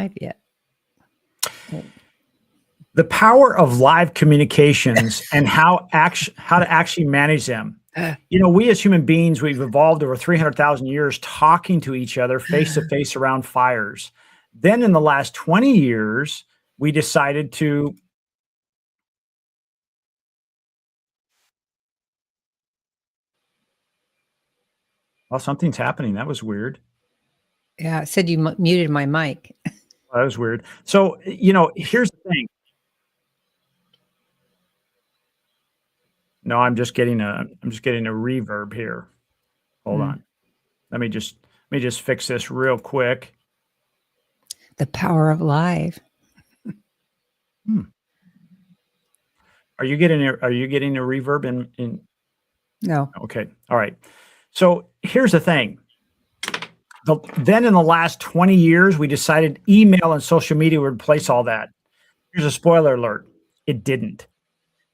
live yet. The power of live communications and how to actually manage them. You know, we as human beings, we've evolved over 300,000 years talking to each other face to face around fires. Then in the last 20 years, we decided to well, something's happening. That was weird. Yeah, it said you muted my mic. That was weird. So, you know, here's the thing. No, I'm just getting a reverb here. Hold on. Let me just fix this real quick. The power of live. Are you getting a reverb in? No. Okay. All right. So here's the thing. Then in the last 20 years, we decided email and social media would replace all that. Here's a spoiler alert. It didn't.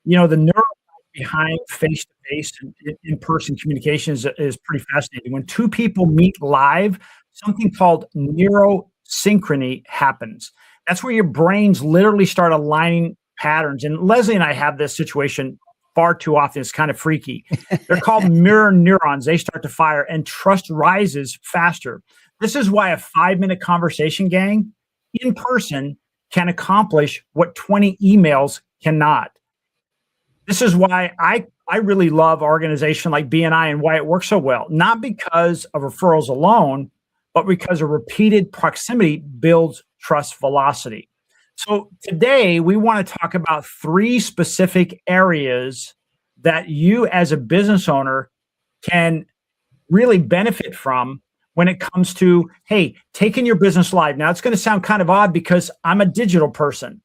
You know, the neuroscience behind face-to-face and in-person communication is pretty fascinating. When two people meet live, something called neurosynchrony happens. That's where your brains literally start aligning patterns. And Leslie and I have this situation far too often. It's kind of freaky. They're called mirror neurons. They start to fire and trust rises faster. This is why a 5-minute conversation, gang, in person can accomplish what 20 emails cannot. This is why I really love organization like BNI and why it works so well. Not because of referrals alone, but because a repeated proximity builds trust velocity. So today we want to talk about 3 specific areas that you as a business owner can really benefit from when it comes to, hey, taking your business live. Now it's going to sound kind of odd because I'm a digital person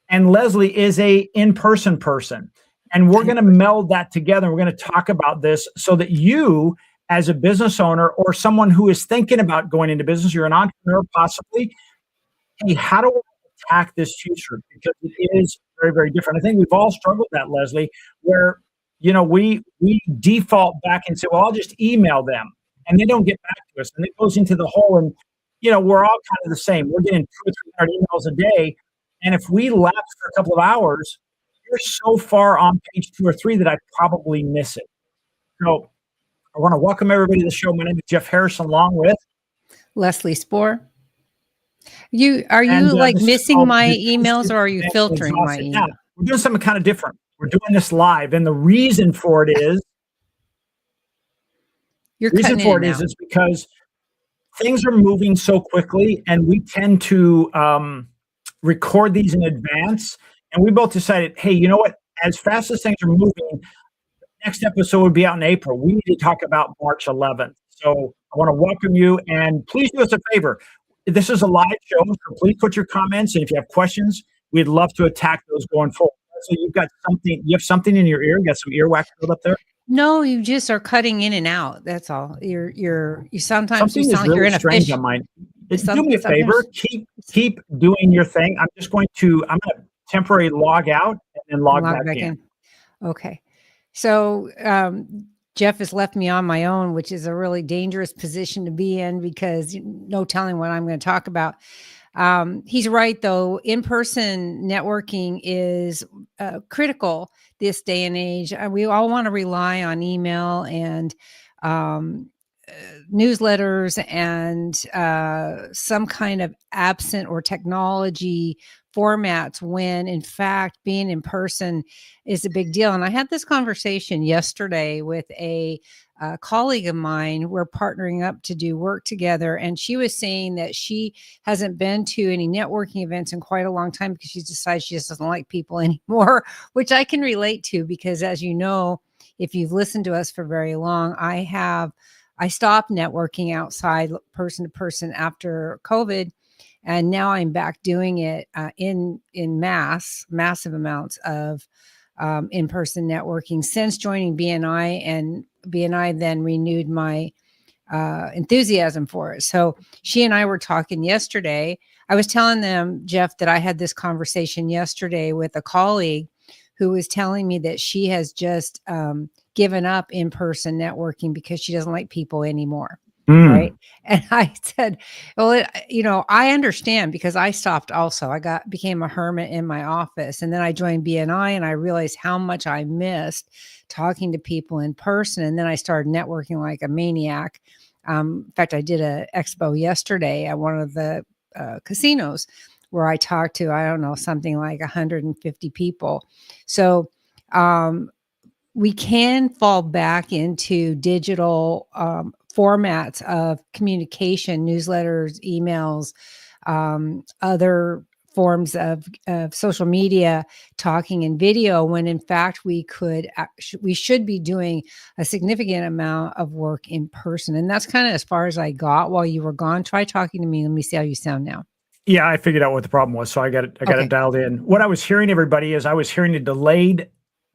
and Leslie is a in-person person. And we're going to meld that together. We're going to talk about this so that you as a business owner or someone who is thinking about going into business, you're an entrepreneur possibly, hey, how do I attack this future? Because it is very, very different. I think we've all struggled with that, Leslie, where, you know, we default back and say, well, I'll just email them and they don't get back to us. And it goes into the hole. And, you know, we're all kind of the same. We're getting 200 or 300 emails a day. And if we lapse for a couple of hours, you're so far on page 2 or 3 that I probably miss it. So I want to welcome everybody to the show. My name is Jeff Harrison, along with Leslie Spohr. Are you like missing my emails or are you filtering my emails? Yeah, we're doing something kind of different. We're doing this live. And the reason for it is, is because things are moving so quickly and we tend to record these in advance. And we both decided, hey, you know what? As fast as things are moving, the next episode would be out in April. We need to talk about March 11th. So I want to welcome you. And please do us a favor. This is a live show, so please put your comments. And if you have questions, we'd love to attack those going forward. So you have something in your ear? You got some earwax built up there? No, you just are cutting in and out. That's all. You sometimes you sound like you're in a fish. On mine. Do me a favor. Keep doing your thing. I'm going to temporarily log out and then log back in. Okay. So Jeff has left me on my own, which is a really dangerous position to be in because no telling what I'm going to talk about. He's right, though. In-person networking is critical this day and age. We all want to rely on email and newsletters and some kind of absent or technology formats when in fact being in person is a big deal. And I had this conversation yesterday with a colleague of mine. We're partnering up to do work together. And she was saying that she hasn't been to any networking events in quite a long time because she's decided she just doesn't like people anymore, which I can relate to because, as you know, if you've listened to us for very long, I stopped networking outside person to person after COVID. And now I'm back doing it in massive amounts of in-person networking since joining BNI, and BNI then renewed my enthusiasm for it. So she and I were talking yesterday. I was telling them, Jeff, that I had this conversation yesterday with a colleague who was telling me that she has just given up in-person networking because she doesn't like people anymore. Right. Mm. And I said, well, I understand because I stopped also. Became a hermit in my office. And then I joined BNI and I realized how much I missed talking to people in person. And then I started networking like a maniac. In fact, I did a expo yesterday at one of the casinos where I talked to, I don't know, something like 150 people. So, we can fall back into digital formats of communication, newsletters, emails, other forms of social media, talking and video, when in fact we should be doing a significant amount of work in person. And that's kind of as far as I got while you were gone. Try talking to me. Let me see how you sound now. Yeah, I figured out what the problem was, so I got it Okay. dialed in. What I was hearing, everybody, is I was hearing a delayed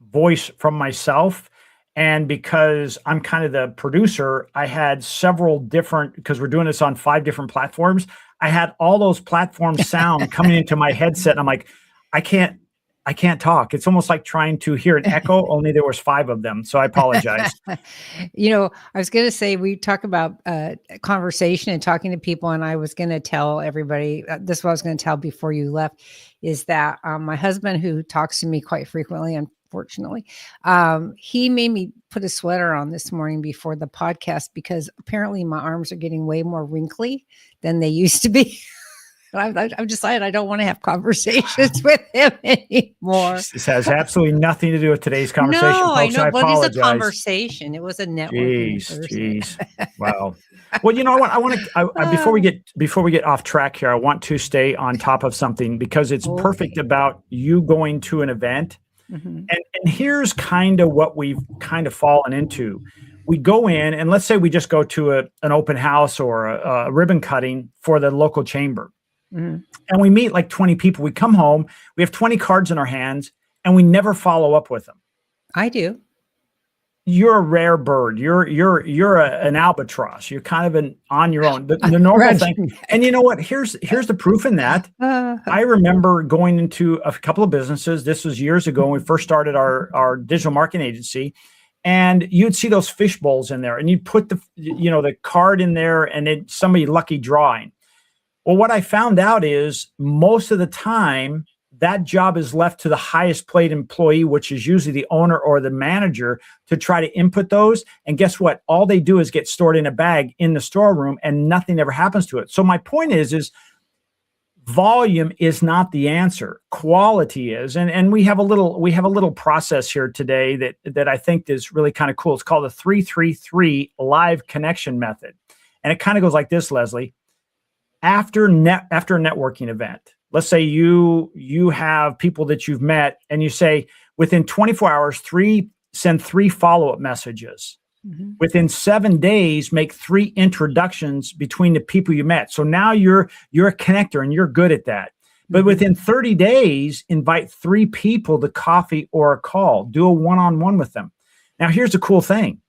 voice from myself, and because I'm kind of the producer, I had several different, because we're doing this on 5 different platforms. I had all those platform sound coming into my headset, and I'm like, I can't I can't talk. It's almost like trying to hear an echo, only there was 5 of them. So I apologize. I was going to say we talk about conversation and talking to people, and I was going to tell everybody this is what I was going to tell before you left is that my husband, who talks to me quite frequently, unfortunately, he made me put a sweater on this morning before the podcast because apparently my arms are getting way more wrinkly than they used to be. I've decided I don't want to have conversations with him anymore. This has absolutely nothing to do with today's conversation, No, I folks. know. I Well, it is a apologize. conversation. It was a networking in Jeez, person. jeez. Wow. Well, I want to, Uh, before we get off track here, I want to stay on top of something because it's perfect okay. about you going to an event. Mhm. And here's kind of what we've kind of fallen into. We go in, and let's say we just go to an open house or a ribbon cutting for the local chamber. Mhm. And we meet like 20 people. We come home, we have 20 cards in our hands, and we never follow up with them. I do. You're a rare bird. An albatross. You're kind of on your own. The normal Around thing. your neck. And you know what? Here's the proof in that. Uh, I remember going into a couple of businesses. This was years ago when we first started our digital marketing agency, and you'd see those fish bowls in there, and you'd put the card in there, and it somebody lucky drawing. Well, what I found out is most of the time that job is left to the highest paid employee, which is usually the owner or the manager, to try to input those. And guess what? All they do is get stored in a bag in the storeroom and nothing ever happens to it. So my point is volume is not the answer. Quality is. And we have a little process here today that I think is really kind of cool. It's called the 333 live connection method. And it kind of goes like this, Leslie. After a networking event, let's say you have people that you've met, and you say within 24 hours, send 3 follow-up messages. mhm. Within 7 days, make 3 introductions between the people you met. So now you're a connector and you're good at that. But Mhm. within 30 days, invite 3 people to coffee or a call. Do a one-on-one with them. Now, here's the cool thing.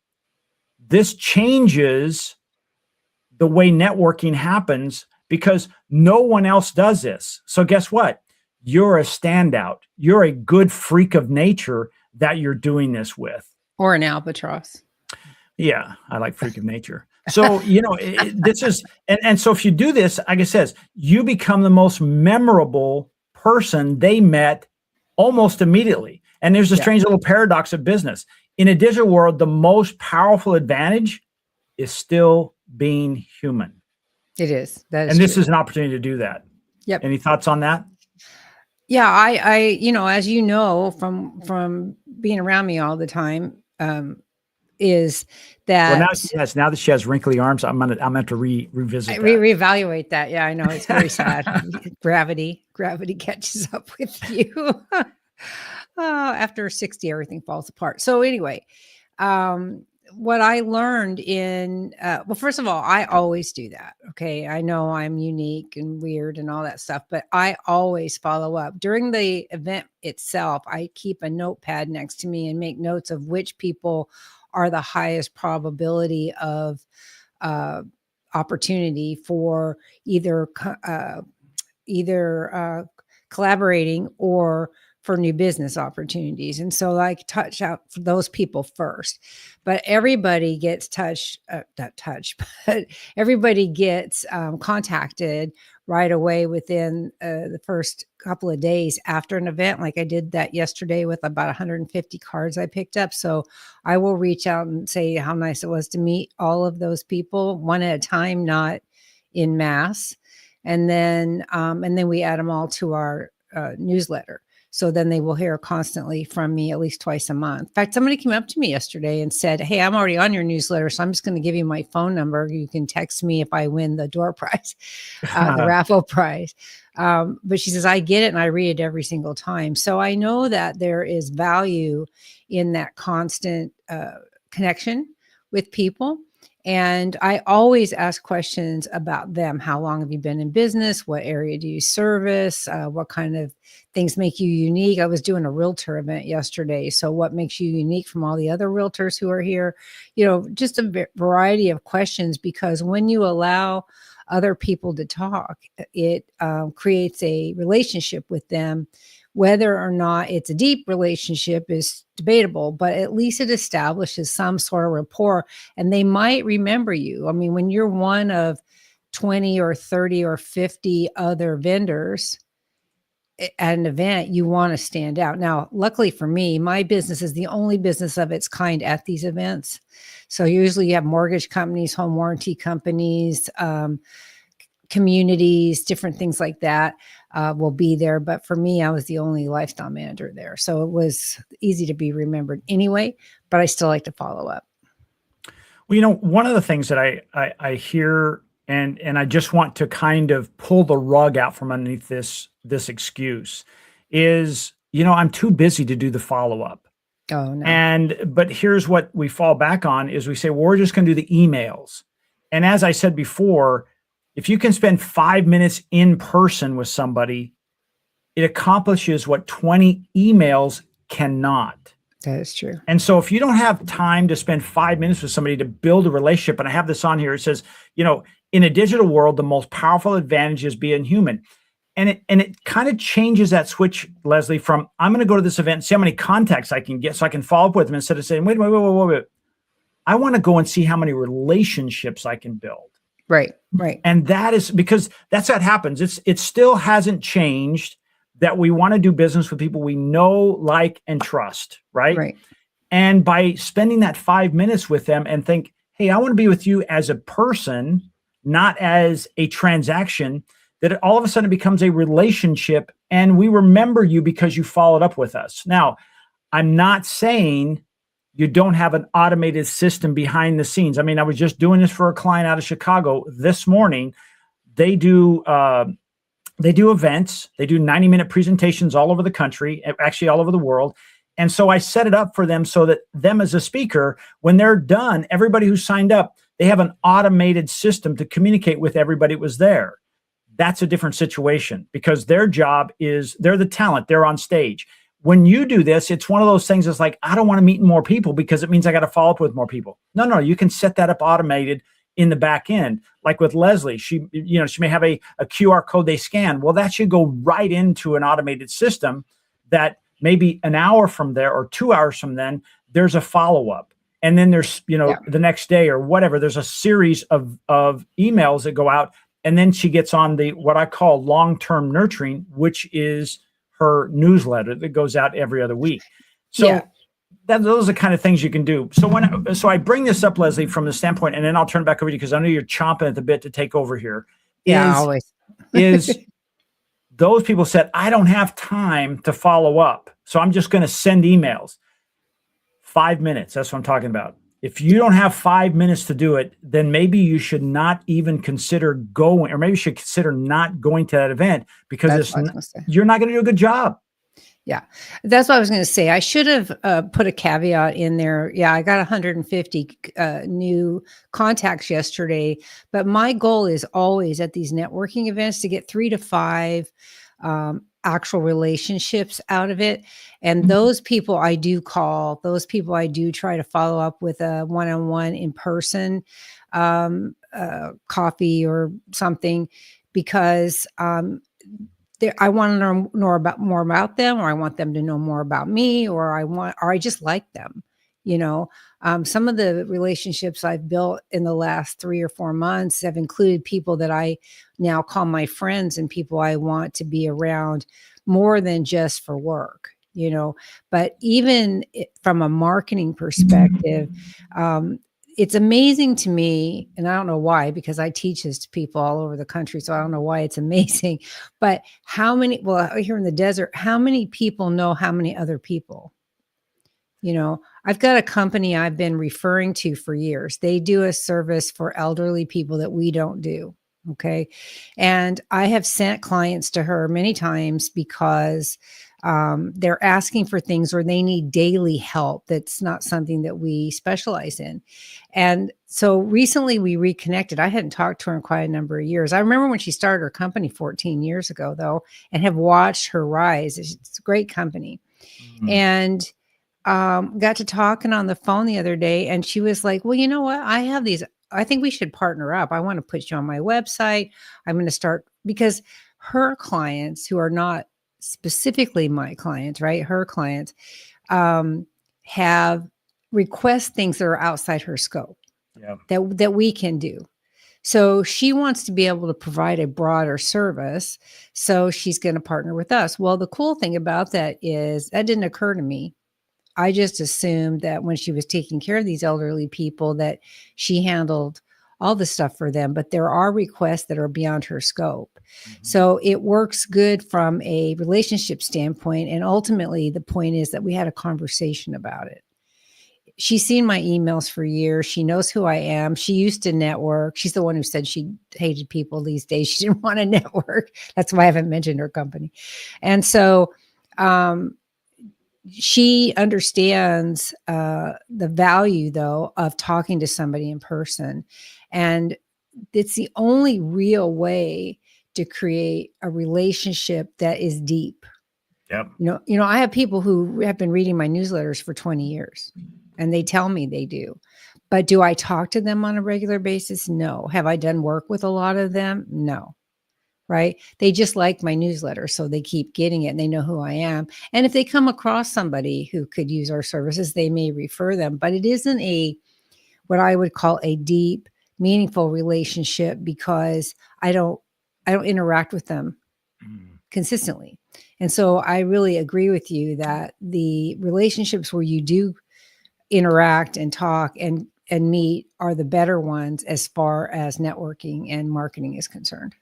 This changes the way networking happens because no one else does this. So guess what? You're a standout. You're a good freak of nature that you're doing this with. Or an albatross. Yeah, I like freak of nature. So, this is, and so if you do this, like I says, you become the most memorable person they met almost immediately. And there's a Yeah, strange little paradox of business. In a digital world, the most powerful advantage is still being human. it is. That is And this true. is an opportunity to do that. Yep. Any thoughts on that? Yeah, as you know from being around me all the time, is Well, that now that she has wrinkly arms, I'm gonna have to I revisit that. reevaluate that. Yeah, I know it's very sad. Gravity catches up with you. After 60, everything falls apart. So anyway, what I learned well, first of all, I always do that. Okay. I know I'm unique and weird and all that stuff, but I always follow up during the event itself. I keep a notepad next to me and make notes of which people are the highest probability of, uh, opportunity for either, either, collaborating or for new business opportunities. And so like touch out for those people first, but everybody gets not touched, but everybody gets contacted right away within the first couple of days after an event. Like I did that yesterday with about 150 cards I picked up. So I will reach out and say how nice it was to meet all of those people one at a time, not in mass. And then we add them all to our newsletter. So then they will hear constantly from me at least twice a month. In fact, somebody came up to me yesterday and said, "Hey, I'm already on your newsletter, so I'm just going to give you my phone number. You can text me if I win the door prize, the raffle prize." But she says, "I get it and I read it every single time." So I know that there is value in that constant connection with people. And I always ask questions about them. How long have you been in business? What area do you service? What kind of things make you unique? I was doing a realtor event yesterday. So what makes you unique from all the other realtors who are here? Just a variety of questions, because when you allow other people to talk, it creates a relationship with them. Whether or not it's a deep relationship is debatable, but at least it establishes some sort of rapport, and they might remember you. I mean, when you're one of 20 or 30 or 50 other vendors at an event, you want to stand out. Now, luckily for me, my business is the only business of its kind at these events. So usually you have mortgage companies, home warranty companies, communities, different things like that will be there. But for me, I was the only lifestyle manager there. So it was easy to be remembered anyway, but I still like to follow up. Well, one of the things that I hear, and I just want to kind of pull the rug out from underneath this excuse is, I'm too busy to do the follow-up. Oh, no. But here's what we fall back on is we say, well, we're just going to do the emails. And as I said before, if you can spend 5 minutes in person with somebody, it accomplishes what 20 emails cannot. That is true. And so if you don't have time to spend 5 minutes with somebody to build a relationship, and I have this on here, it says, in a digital world, the most powerful advantage is being human. And it kind of changes that switch, Leslie, from I'm going to go to this event and see how many contacts I can get so I can follow up with them, instead of saying, wait. I want to go and see how many relationships I can build. Right. And that is because that's what happens. It still hasn't changed that we want to do business with people we know, like, and trust, right? Right. And by spending that 5 minutes with them and think, hey, I want to be with you as a person, not as a transaction, that it all of a sudden becomes a relationship, and we remember you because you followed up with us. Now, I'm not saying you don't have an automated system behind the scenes. I mean, I was just doing this for a client out of Chicago this morning. They do events. They do 90-minute presentations all over the country, actually all over the world. And so I set it up for them so that them as a speaker, when they're done, everybody who signed up, they have an automated system to communicate with everybody that was there. That's a different situation because their job is they're the talent. They're on stage. When you do this, it's one of those things that's like, I don't want to meet more people because it means I got to follow up with more people. No, you can set that up automated in the back end. Like with Leslie, she may have a QR code they scan. Well, that should go right into an automated system that maybe an hour from there or 2 hours from then, there's a follow-up. And then there's, the next day or whatever, there's a series of emails that go out. And then she gets on what I call long-term nurturing, which is her newsletter that goes out every other week. So those are the kind of things you can do. So I bring this up, Leslie, from the standpoint, and then I'll turn it back over to you because I know you're chomping at the bit to take over here. Always. is those people said, I don't have time to follow up, so I'm just going to send emails. 5 minutes, that's what I'm talking about. If you don't have 5 minutes to do it, then maybe you should not even consider going, or maybe you should consider not going to that event because you're not going to do a good job. Yeah, that's what I was going to say. I should have put a caveat in there. Yeah, I got 150 new contacts yesterday, but my goal is always at these networking events to get 3 to 5 actual relationships out of it. And those people I do call, those people I do try to follow up with a one-on-one in person, coffee or something, because I want to know more about them, or I want them to know more about me, or I just like them. Some of the relationships I've built in the last 3 or 4 months have included people that I now call my friends and people I want to be around more than just for work. But even from a marketing perspective, it's amazing to me, and I don't know why, because I teach this to people all over the country, so I don't know why it's amazing, but here in the desert, how many people know how many other people? I've got a company I've been referring to for years. They do a service for elderly people that we don't do. Okay. And I have sent clients to her many times because they're asking for things or they need daily help. That's not something that we specialize in. And so recently we reconnected. I hadn't talked to her in quite a number of years. I remember when she started her company 14 years ago, though, and have watched her rise. It's a great company. And got to talking on the phone the other day, and she was like, well, you know what? I think we should partner up. I want to put you on my website. I'm going to start, because her clients, who are not specifically my clients, right? Her clients have request things that are outside her scope. Yeah. that we can do. So she wants to be able to provide a broader service. So she's going to partner with us. Well, the cool thing about that is that didn't occur to me. I just assumed that when she was taking care of these elderly people that she handled all the stuff for them, but there are requests that are beyond her scope. So it works good from a relationship standpoint. And ultimately the point is that we had a conversation about it. She's seen my emails for years. She knows who I am. She used to network. She's the one who said she hated people these days. She didn't want to network. That's why I haven't mentioned her company. And so, she understands the value, though, of talking to somebody in person. And it's the only real way to create a relationship that is deep. Yep. I have people who have been reading my newsletters for 20 years, and they tell me they do. But do I talk to them on a regular basis? No. Have I done work with a lot of them? No. Right? They just like my newsletter, so they keep getting it and they know who I am. And if they come across somebody who could use our services, they may refer them, but it isn't what I would call a deep, meaningful relationship, because I don't interact with them consistently. And so I really agree with you that the relationships where you do interact and talk and meet are the better ones as far as networking and marketing is concerned.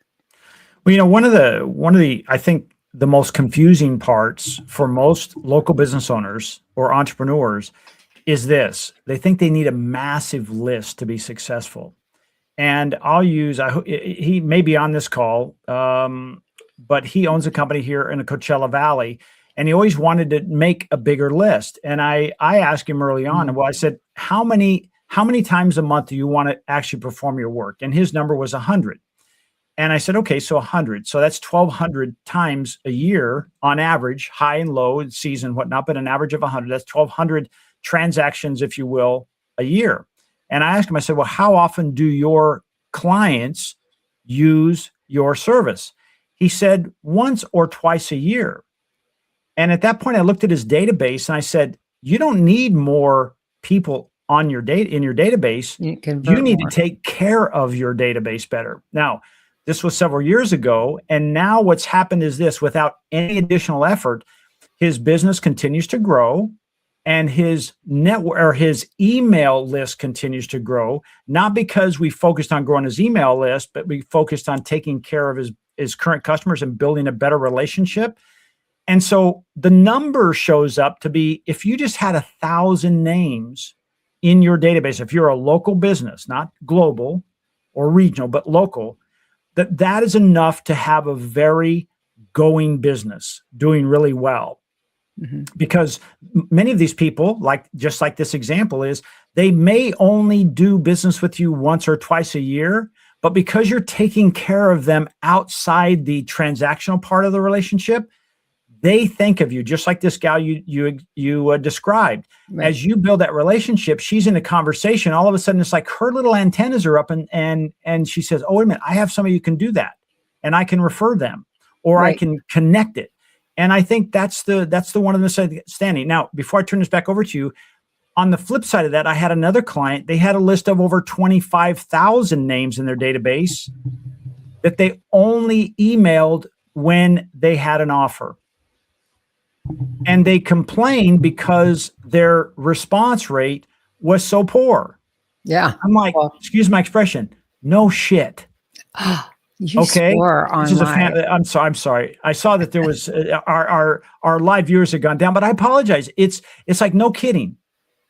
Well, one of the, I think the most confusing parts for most local business owners or entrepreneurs is this: they think they need a massive list to be successful. And he may be on this call, but he owns a company here in the Coachella Valley, and he always wanted to make a bigger list. And I asked him early on, I said, how many times a month do you want to actually perform your work? And his number was 100. And I said, okay, so 100. So that's 1,200 times a year on average, high and low, season, whatnot, but an average of 100. That's 1,200 transactions, if you will, a year. And I asked him, I said, well, how often do your clients use your service? He said, once or twice a year. And at that point, I looked at his database and I said, you don't need more people on your in your database. You need to take care of your database better. Now, this was several years ago. And now what's happened is this: without any additional effort, his business continues to grow and his network or his email list continues to grow, not because we focused on growing his email list, but we focused on taking care of his current customers and building a better relationship. And so the number shows up to be, if you just had 1,000 names in your database, if you're a local business, not global or regional, but local, that is enough to have a very going business doing really well. Because many of these people, just like this example is, they may only do business with you once or twice a year, but because you're taking care of them outside the transactional part of the relationship, they think of you, just like this gal you described. Right. As you build that relationship, she's in a conversation. All of a sudden, it's like her little antennas are up, and she says, "Oh, wait a minute, I have somebody who can do that, and I can refer them." or I Right. can connect it. And I think that's the one of the misunderstanding. Now, before I turn this back over to you, on the flip side of that, I had another client. They had a list of over 25,000 names in their database that they only emailed when they had an offer. And they complained because their response rate was so poor. Yeah. I'm like, Well, excuse my expression, no shit. you Okay. swore This on is a live. fan. I'm sorry. I saw that there was our live viewers had gone down, but I apologize. It's like, no kidding.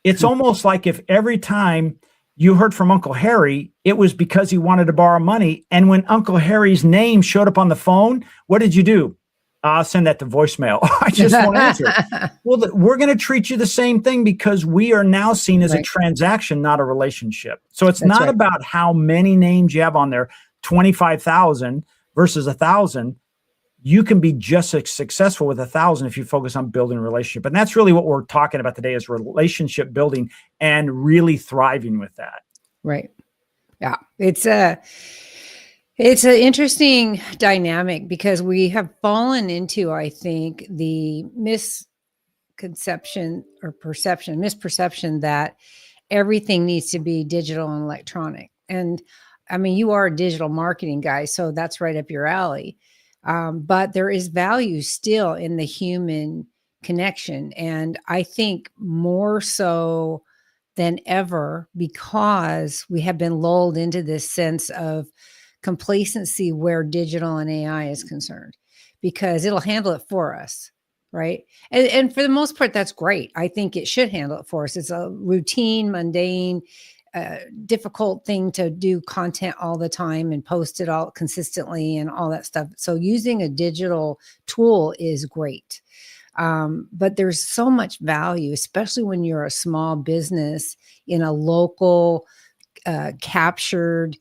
It's almost like if every time you heard from Uncle Harry, it was because he wanted to borrow money. And when Uncle Harry's name showed up on the phone, what did you do? I'll send that to voicemail. I just won't answer. Well, we're going to treat you the same thing because we are now seen as a Right. transaction, not a relationship. So it's That's not right. about how many names you have on there, 25,000 versus 1,000. You can be just as successful with 1,000 if you focus on building a relationship. And that's really what we're talking about today, is relationship building and really thriving with that. Right. Yeah. It's an interesting dynamic because we have fallen into, I think, the misperception that everything needs to be digital and electronic. And I mean, you are a digital marketing guy, so that's right up your alley. But there is value still in the human connection. And I think more so than ever, because we have been lulled into this sense of complacency where digital and AI is concerned, because it'll handle it for us. Right. And for the most part, that's great. I think it should handle it for us. It's a routine, mundane, difficult thing to do content all the time and post it all consistently and all that stuff. So using a digital tool is great. But there's so much value, especially when you're a small business in a local, captured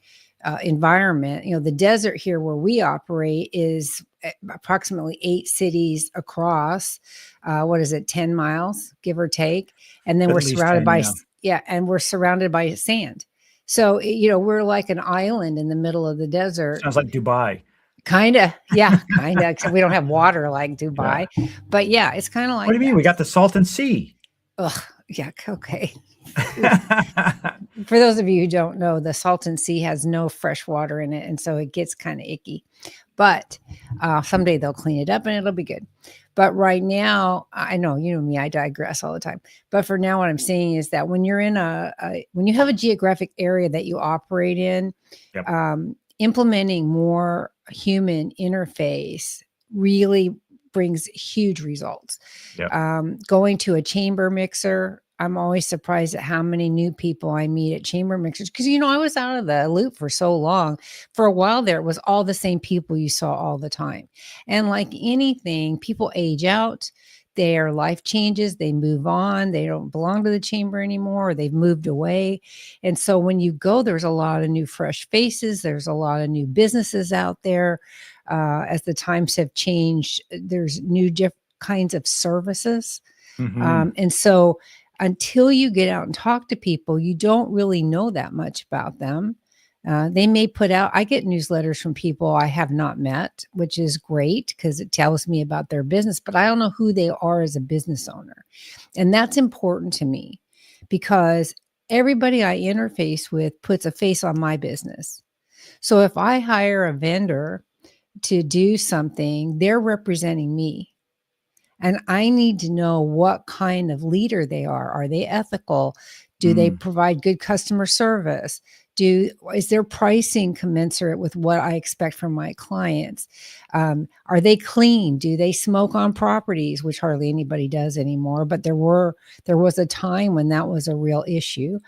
environment. You know, the desert here where we operate is approximately 8 cities across. What is it, 10 miles, give or take? And then At we're least surrounded 10, by, yeah. and we're surrounded by sand. So, you know, we're like an island in the middle of the desert. Sounds like Dubai. Kind of. Yeah, kind of. Except we don't have water like Yeah. Dubai. But yeah, it's kind of like What do you mean? that. We got the Salton Sea. Ugh, yeah, okay. For those of you who don't know, the Salton Sea has no fresh water in it, and so it gets kind of icky. But someday they'll clean it up and it'll be good. But right now, I know, you know me, I digress all the time. But for now, what I'm saying is that when you're in when you have a geographic area that you operate in, Yep. Implementing more human interface really brings huge results. Yep. Going to a chamber mixer, I'm always surprised at how many new people I meet at chamber mixers, because, you know, I was out of the loop for so long. For a while there, it was all the same people you saw all the time. And like anything, people age out, their life changes, they move on, they don't belong to the chamber anymore, or they've moved away. And so when you go, there's a lot of new fresh faces, there's a lot of new businesses out there. As the times have changed, there's new kinds of services. Mhm. And so until you get out and talk to people, you don't really know that much about them. They may put out, I get newsletters from people I have not met, which is great because it tells me about their business, but I don't know who they are as a business owner. And that's important to me because everybody I interface with puts a face on my business. So if I hire a vendor to do something, they're representing me. And I need to know what kind of leader they are. Are they ethical? Do they provide good customer service? Is their pricing commensurate with what I expect from my clients? Are they clean? Do they smoke on properties, which hardly anybody does anymore? But there was a time when that was a real issue.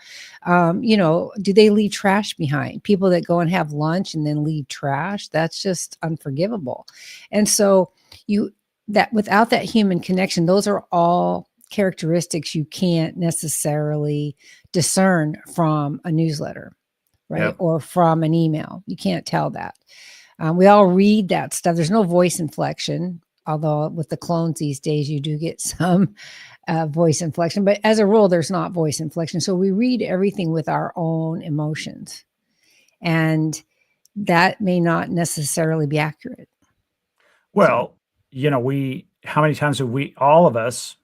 You know, do they leave trash behind? People that go and have lunch and then leave trash, that's just unforgivable. And so that without that human connection, those are all characteristics you can't necessarily discern from a newsletter, right? Yep. Or from an email. You can't tell that. We all read that stuff. There's no voice inflection, although with the clones these days, you do get some voice inflection. But as a rule, there's not voice inflection. So we read everything with our own emotions. And that may not necessarily be accurate. So, Well, how many times have we, all of us,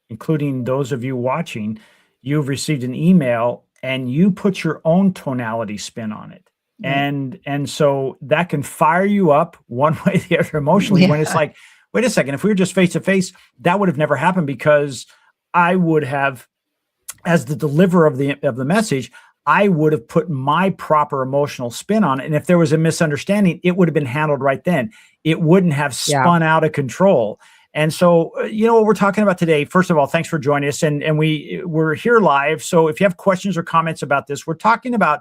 including those of you watching, you've received an email and you put your own tonality spin on it. right. And so that can fire you up one way or the other emotionally, Yeah. when it's like, wait a second, if we were just face to face, that would have never happened, because I would have, as the deliverer of the message, I would have put my proper emotional spin on it. And if there was a misunderstanding, it would have been handled right then. It wouldn't have Yeah. spun out of control. And so, what we're talking about today, first of all, thanks for joining us. And we're here live. So if you have questions or comments about this, we're talking about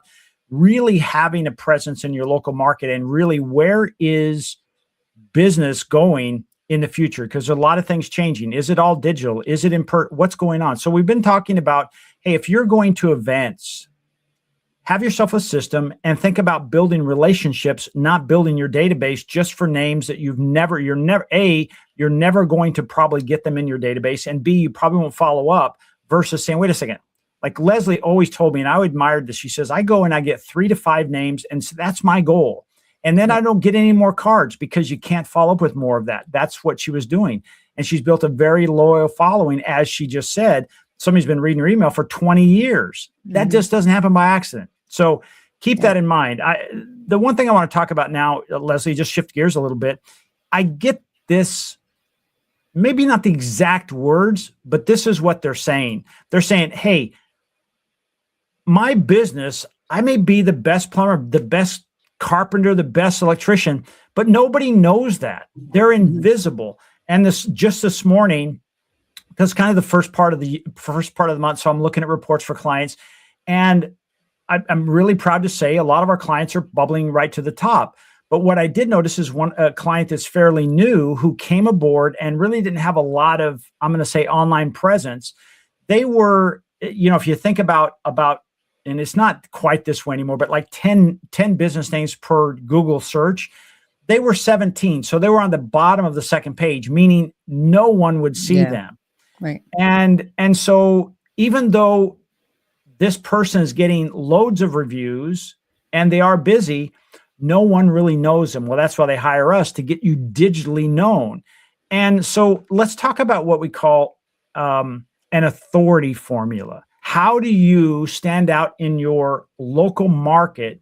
really having a presence in your local market, and really, where is business going in the future? Because there's a lot of things changing. Is it all digital? Is it what's going on? So we've been talking about, hey, if you're going to events, have yourself a system and think about building relationships, not building your database just for names that you're never going to probably get them in your database, and B, you probably won't follow up, versus saying, wait a second. Like Leslie always told me, and I admired this. She says, I go and I get 3 to 5 names, and so that's my goal. And then I don't get any more cards, because you can't follow up with more of that. That's what she was doing. And she's built a very loyal following, as she just said. Somebody's been reading her email for 20 years. That just doesn't happen by accident. So keep that in mind. The one thing I want to talk about now, Leslie, just shift gears a little bit. I get this, maybe not the exact words, but this is what they're saying. They're saying, hey, my business, I may be the best plumber, the best carpenter, the best electrician, but nobody knows that. They're invisible. And this morning, because kind of the first part of the month, so I'm looking at reports for clients, and I'm really proud to say a lot of our clients are bubbling right to the top. But what I did notice is a client that's fairly new, who came aboard and really didn't have a lot of, I'm going to say, online presence. They were, if you think about, and it's not quite this way anymore, but like 10 business names per Google search, they were 17. So they were on the bottom of the second page, meaning no one would see them. Right. And so even though this person is getting loads of reviews and they are busy, no one really knows them. Well, that's why they hire us, to get you digitally known. And so let's talk about what we call an authority formula. How do you stand out in your local market,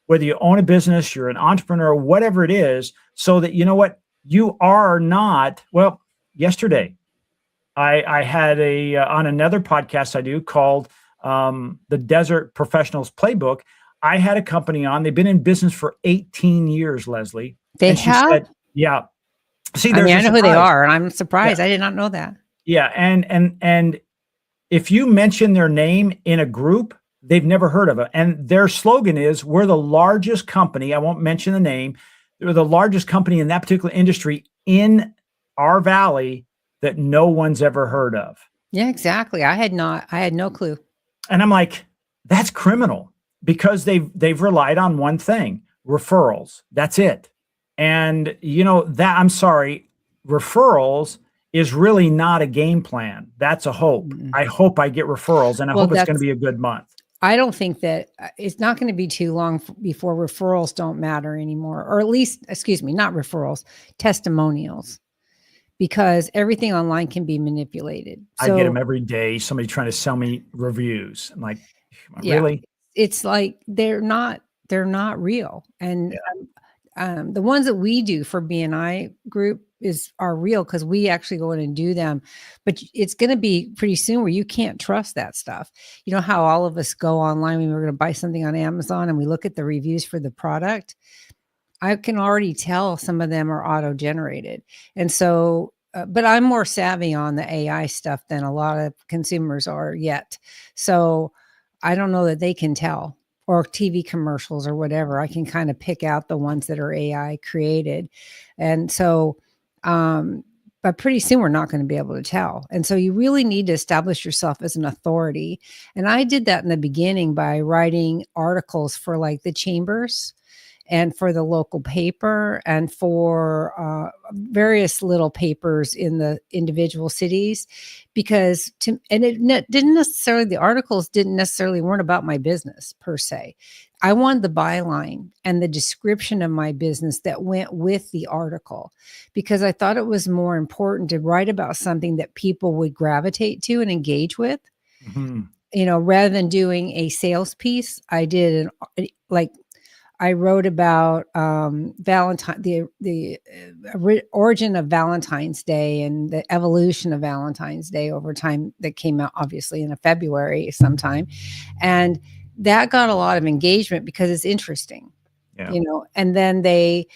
whether you own a business, you're an entrepreneur, whatever it is, so that you are not, well, yesterday I had on another podcast I do called the Desert Professionals Playbook. I had a company on. They've been in business for 18 years, Leslie. They have? Said, yeah. See, I know who they are, and I'm surprised. Yeah. I did not know that. Yeah. And if you mention their name in a group, they've never heard of it. And their slogan is, we're the largest company. I won't mention the name. They're the largest company in that particular industry in our valley that no one's ever heard of. Yeah, exactly. I had no clue. And I'm like, that's criminal, because they've relied on one thing, referrals. That's it. And that, I'm sorry, referrals is really not a game plan. That's a hope. Mm-hmm. I hope I get referrals, and I hope it's going to be a good month. I don't think that it's not going to be too long before referrals don't matter anymore, or at least, not referrals, testimonials. Because everything online can be manipulated. So, I get them every day. Somebody trying to sell me reviews. I'm like, really? It's like they're not real. And the ones that we do for BNI Group are real, because we actually go in and do them. But it's going to be pretty soon where you can't trust that stuff. You know how all of us go online when we're going to buy something on Amazon and we look at the reviews for the product? I can already tell some of them are auto-generated. And so, but I'm more savvy on the AI stuff than a lot of consumers are yet. So I don't know that they can tell, or TV commercials or whatever. I can kind of pick out the ones that are AI created. And so, but pretty soon we're not going to be able to tell. And so you really need to establish yourself as an authority. And I did that in the beginning by writing articles for like the chambers. and for the local paper and for various little papers in the individual cities, because didn't necessarily, the articles didn't necessarily weren't about my business per se. I wanted the byline and the description of my business that went with the article, because I thought it was more important to write about something that people would gravitate to and engage with. Mhm. Rather than doing a sales piece, I did I wrote about the origin of Valentine's Day and the evolution of Valentine's Day over time. That came out obviously in February sometime, and that got a lot of engagement because it's interesting. Yeah. And then they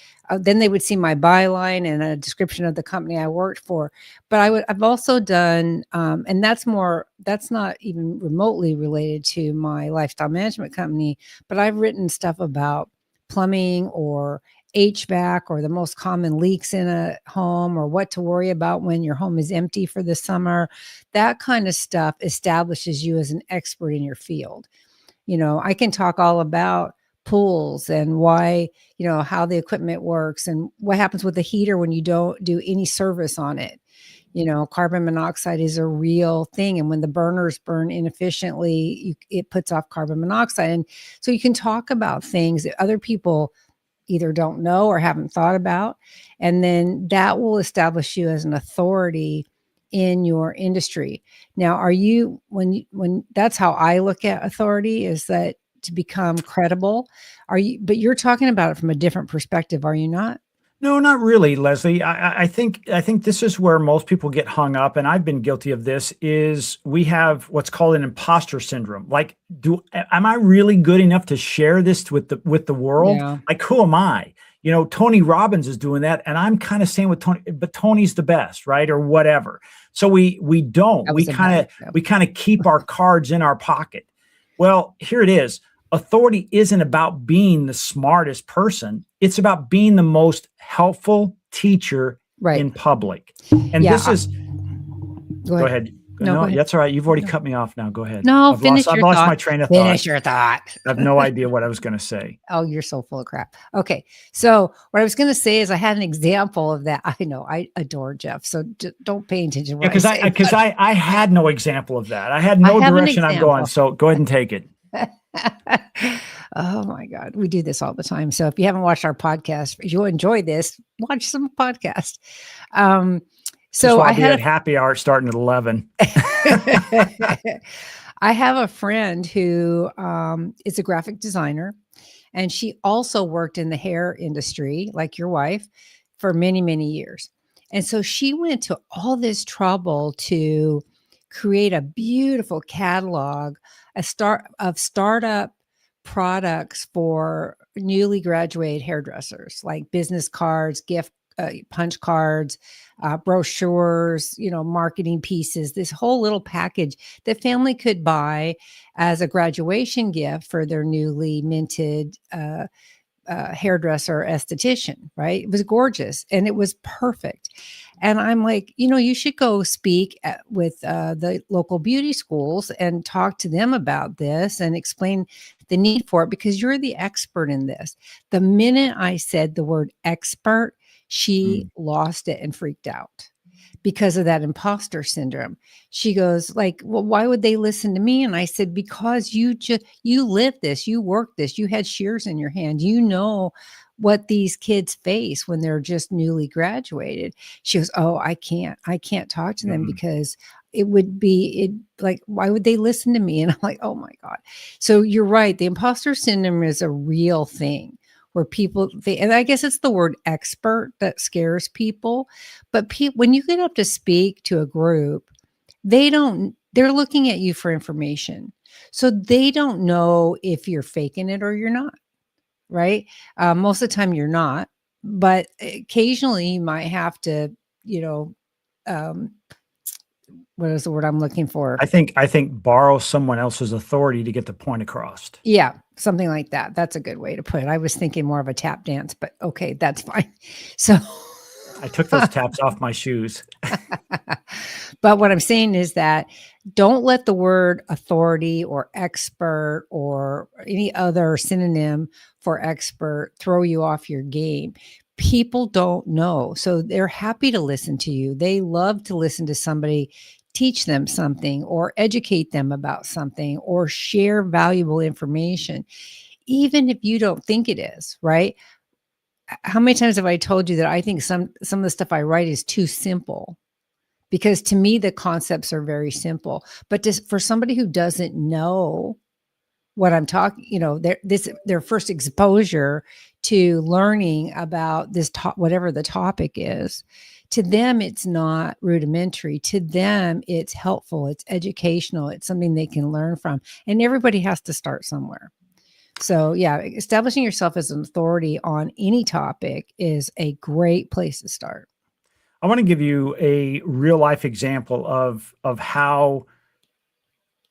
would see my byline and a description of the company I worked for. But I've also done, and that's not even remotely related to my lifestyle management company, but I've written stuff about plumbing or HVAC or the most common leaks in a home, or what to worry about when your home is empty for the summer. That kind of stuff establishes you as an expert in your field. I can talk all about pools and why, how the equipment works and what happens with the heater when you don't do any service on it. Carbon monoxide is a real thing. And when the burners burn inefficiently, it puts off carbon monoxide. And so you can talk about things that other people either don't know or haven't thought about. And then that will establish you as an authority in your industry. Now, when that's how I look at authority, is that to become credible. But you're talking about it from a different perspective, are you not? No, not really, Leslie. I think this is where most people get hung up, and I've been guilty of this, is we have what's called an imposter syndrome. Like, am I really good enough to share this with the world? Yeah. Like, who am I? Tony Robbins is doing that, and I'm kind of saying with Tony, but Tony's the best, right? Or whatever. So we kind of keep our cards in our pocket. Well, here it is. Authority isn't about being the smartest person. It's about being the most helpful teacher in public. And this is, go ahead. No, go ahead. That's all right. You've already cut me off now. Go ahead. No, I've lost my train of thought. Finish your thought. I have no idea what I was going to say. Oh, you're so full of crap. Okay. So what I was going to say is I had an example of that. I know I adore Jeff. So don't pay attention to what I say. Because I had no example of that. I had no direction I'm going. So go ahead and take it. Oh my God. We do this all the time. So if you haven't watched our podcast, if you enjoy this, watch some podcast. So I had a happy hour starting at 11. I have a friend who is a graphic designer, and she also worked in the hair industry, like your wife, for many, many years. And so she went to all this trouble to create a beautiful catalog, of startup products for newly graduated hairdressers, like business cards, gift punch cards, brochures, marketing pieces, this whole little package that family could buy as a graduation gift for their newly minted hairdresser esthetician, right? It was gorgeous and it was perfect. And I'm like, you should go speak with the local beauty schools and talk to them about this and explain the need for it, because you're the expert in this. The minute I said the word expert, she lost it and freaked out because of that imposter syndrome. She goes like, well, why would they listen to me? And I said, because you live this, you work this, you had shears in your hand, what these kids face when they're just newly graduated. She goes, oh, I can't talk to them because it would be like, why would they listen to me? And I'm like, oh my God. So you're right. The imposter syndrome is a real thing where people, and I guess it's the word expert that scares people. But when you get up to speak to a group, they're looking at you for information. So they don't know if you're faking it or you're not. Right. Most of the time you're not, but occasionally you might have to, what is the word I'm looking for? I think borrow someone else's authority to get the point across. Yeah, something like that. That's a good way to put it. I was thinking more of a tap dance, but okay, that's fine. So I took those taps off my shoes. But what I'm saying is that don't let the word authority or expert or any other synonym for expert throw you off your game. People don't know. So they're happy to listen to you. They love to listen to somebody teach them something or educate them about something or share valuable information, even if you don't think it is, right? How many times have I told you that I think some of the stuff I write is too simple? Because to me, the concepts are very simple, but just for somebody who doesn't know what I'm talking, their first exposure to learning about this whatever the topic is, to them, it's not rudimentary. To them, it's helpful. It's educational. It's something they can learn from. And everybody has to start somewhere. So yeah, establishing yourself as an authority on any topic is a great place to start. I want to give you a real life example of how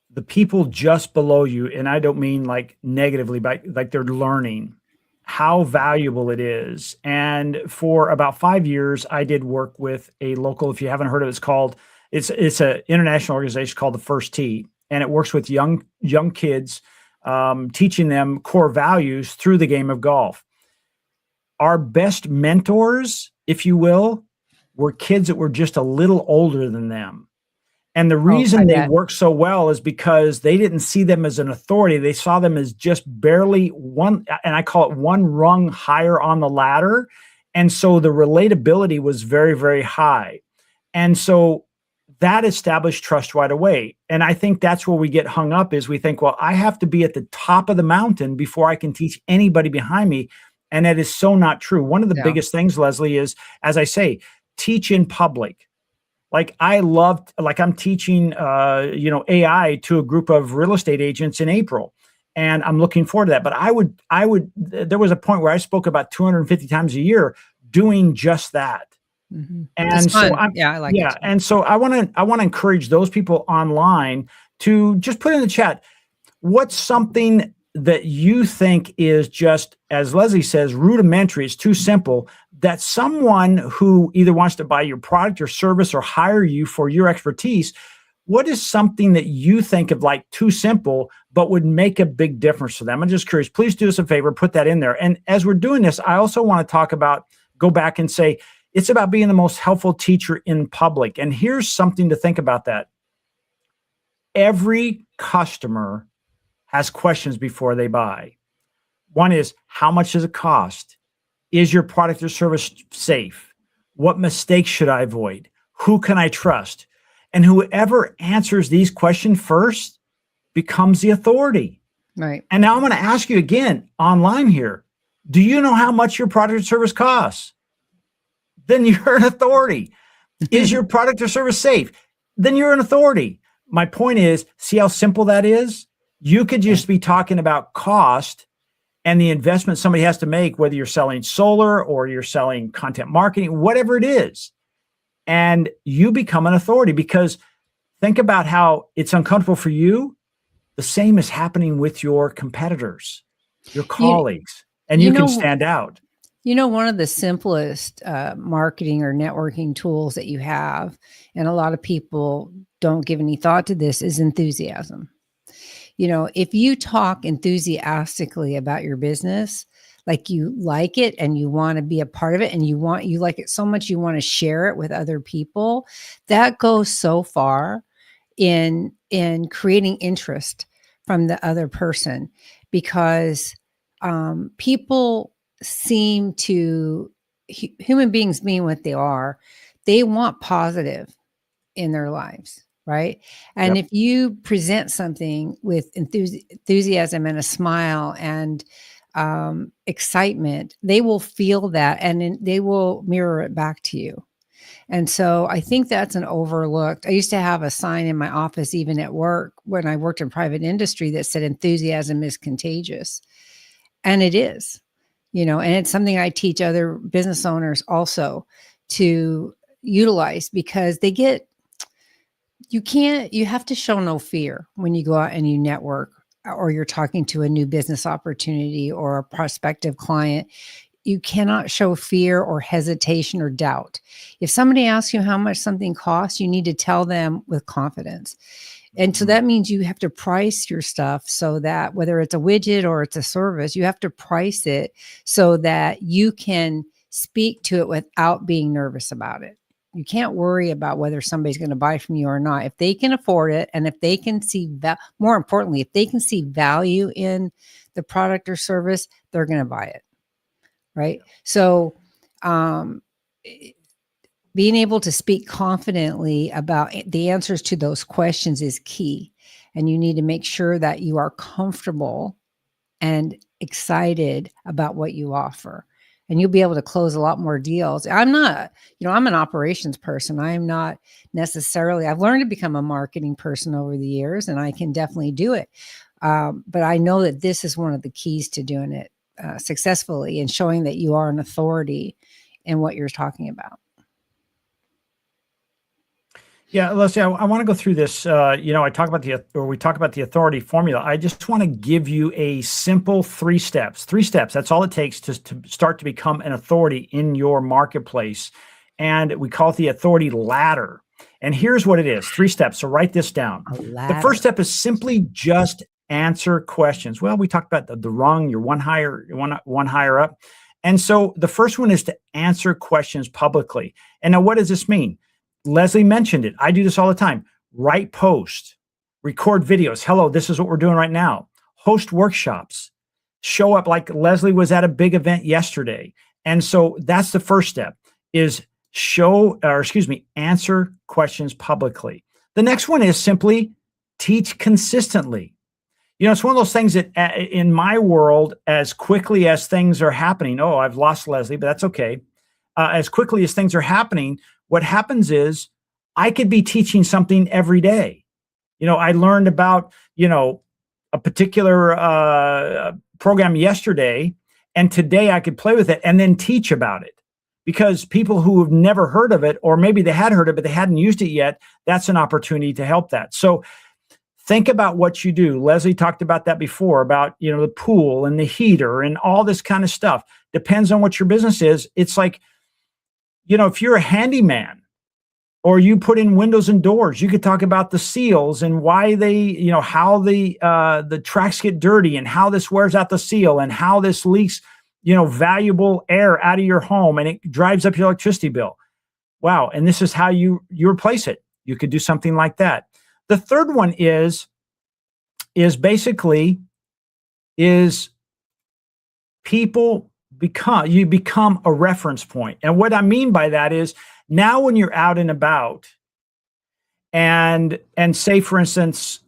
the people just below you, and I don't mean like negatively, but like they're learning how valuable it is. And for about 5 years, I did work with a local, if you haven't heard of it, it's an international organization called the First Tee, and it works with young kids, teaching them core values through the game of golf. Our best mentors, if you will, were kids that were just a little older than them. And the reason they worked so well is because they didn't see them as an authority. They saw them as just barely one, and I call it one rung higher on the ladder. And so the relatability was very, very high. And so that established trust right away. And I think that's where we get hung up is we think, well, I have to be at the top of the mountain before I can teach anybody behind me. And that is so not true. One of the biggest things, Leslie, is, as I say, teach in public. Like I'm teaching, AI to a group of real estate agents in April, and I'm looking forward to that. But there was a point where I spoke about 250 times a year doing just that. Mm-hmm. And so I like it. And so I want to encourage those people online to just put in the chat, what's something that you think is just, as Leslie says, rudimentary, it's too simple, that someone who either wants to buy your product or service or hire you for your expertise, what is something that you think of like too simple, but would make a big difference for them? I'm just curious. Please do us a favor, put that in there. And as we're doing this, I also want to go back and say, it's about being the most helpful teacher in public. And here's something to think about that. Every customer has questions before they buy. One is, how much does it cost? Is your product or service safe? What mistakes should I avoid? Who can I trust? And whoever answers these questions first becomes the authority. Right. And now I'm going to ask you again online here. Do you know how much your product or service costs? Then you're an authority. Is your product or service safe? Then you're an authority. My point is, see how simple that is? You could just be talking about cost and the investment somebody has to make, whether you're selling solar or you're selling content marketing, whatever it is. And you become an authority, because think about how it's uncomfortable for you. The same is happening with your competitors, your colleagues, and you can stand out. One of the simplest marketing or networking tools that you have, and a lot of people don't give any thought to this, is enthusiasm. If you talk enthusiastically about your business, like you like it and you want to be a part of it and you like it so much, you want to share it with other people, that goes so far in creating interest from the other person, because people seem to, human beings being what they are, they want positive in their lives. Right. And if you present something with enthusiasm and a smile and excitement, they will feel that and they will mirror it back to you. And so I think that's an overlooked. I used to have a sign in my office, even at work, when I worked in private industry, that said enthusiasm is contagious. And it is, and it's something I teach other business owners also to utilize, because you have to show no fear when you go out and you network, or you're talking to a new business opportunity or a prospective client. you cannot show fear or hesitation or doubt. If somebody asks you how much something costs, you need to tell them with confidence. And so that means you have to price your stuff so that whether it's a widget or it's a service, you have to price it so that you can speak to it without being nervous about it. You can't worry about whether somebody's going to buy from you or not. If they can afford it, and if they can see, more importantly, if they can see value in the product or service, they're going to buy it. Right. So, being able to speak confidently about the answers to those questions is key. And you need to make sure that you are comfortable and excited about what you offer. And you'll be able to close a lot more deals. I'm not, I'm an operations person. I'm not necessarily, I've learned to become a marketing person over the years, and I can definitely do it. But I know that this is one of the keys to doing it successfully and showing that you are an authority in what you're talking about. Yeah, Leslie, I want to go through this. We talk about the authority formula. I just want to give you a simple 3 steps. 3 steps. That's all it takes to start to become an authority in your marketplace. And we call it the authority ladder. And here's what it is. 3 steps. So write this down. The first step is simply just answer questions. Well, we talked about the rung, you're one higher up. And so the first one is to answer questions publicly. And now what does this mean? Leslie mentioned it. I do this all the time. Write posts, record videos. Hello, this is what we're doing right now. Host workshops, show up like Leslie was at a big event yesterday. And so that's the first step is answer questions publicly. The next one is simply teach consistently. It's one of those things that in my world, as quickly as things are happening, I've lost Leslie, but that's okay. As quickly as things are happening, what happens is I could be teaching something every day. I learned about, a particular program yesterday, and today I could play with it and then teach about it, because people who have never heard of it, or maybe they had heard of it, but they hadn't used it yet, that's an opportunity to help that. So think about what you do. Leslie talked about that before, about, the pool and the heater and all this kind of stuff. Depends on what your business is. It's like, if you're a handyman or you put in windows and doors, you could talk about the seals and why they, how the tracks get dirty and how this wears out the seal and how this leaks, valuable air out of your home and it drives up your electricity bill. Wow. And this is how you replace it. You could do something like that. The third one is people become a reference point. And what I mean by that is, now when you're out and about and say, for instance,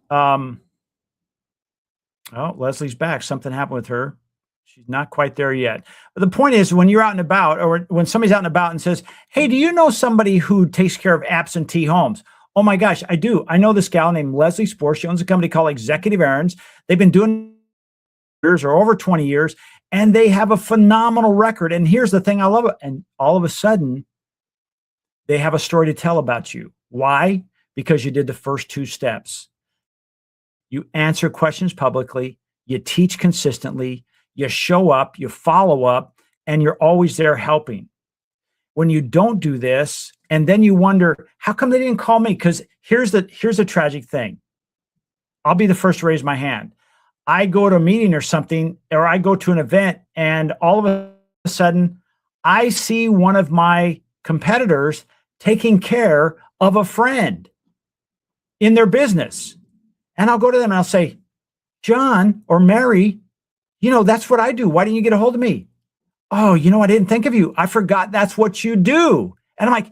Leslie's back. Something happened with her. She's not quite there yet. But the point is, when you're out and about, or when somebody's out and about and says, hey, do you know somebody who takes care of absentee homes? Oh my gosh, I do. I know this gal named Leslie Spore. She owns a company called Executive Errands. They've been doing years or over 20 years. And they have a phenomenal record. And here's the thing I love it. And all of a sudden, they have a story to tell about you. Why? Because you did the first 2 steps. You answer questions publicly, you teach consistently, you show up, you follow up, and you're always there helping. When you don't do this, and then you wonder, how come they didn't call me? Because here's the tragic thing. I'll be the first to raise my hand. I go to a meeting or something, or I go to an event, and all of a sudden I see one of my competitors taking care of a friend in their business. And I'll go to them and I'll say, John or Mary, that's what I do. Why didn't you get a hold of me? Oh, I didn't think of you. I forgot that's what you do. And I'm like,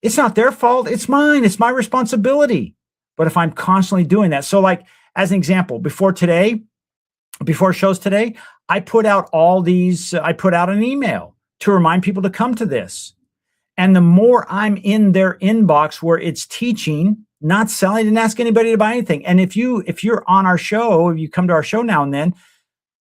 it's not their fault. It's mine. It's my responsibility. But if I'm constantly doing that, so like, as an example, before shows today, I put out an email to remind people to come to this. And the more I'm in their inbox where it's teaching, not selling, didn't ask anybody to buy anything. And if you're on our show, if you come to our show now and then,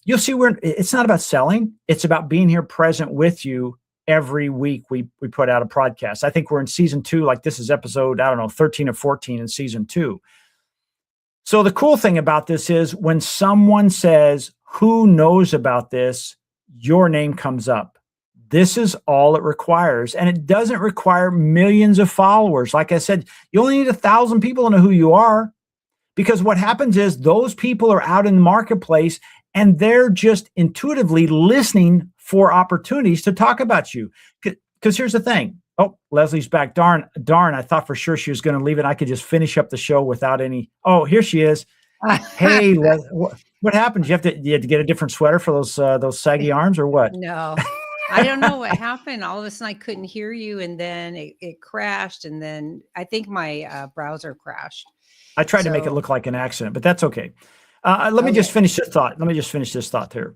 you'll see it's not about selling. It's about being here present with you every week. We put out a podcast. I think we're in season 2, like this is episode, 13 or 14 in season 2. So the cool thing about this is when someone says, who knows about this? your name comes up. This is all it requires. And it doesn't require millions of followers. Like I said, you only need 1,000 people to know who you are, because what happens is those people are out in the marketplace and they're just intuitively listening for opportunities to talk about you. Because here's the thing. Oh, Leslie's back. Darn. I thought for sure she was going to leave it. I could just finish up the show without any. Oh, here she is. Hey, what happened? You had to get a different sweater for those saggy arms, or what? No, I don't know what happened. All of a sudden I couldn't hear you, and then it crashed, and then I think my browser crashed. I tried to make it look like an accident, but that's okay. Let me just finish this thought. Let me just finish this thought here.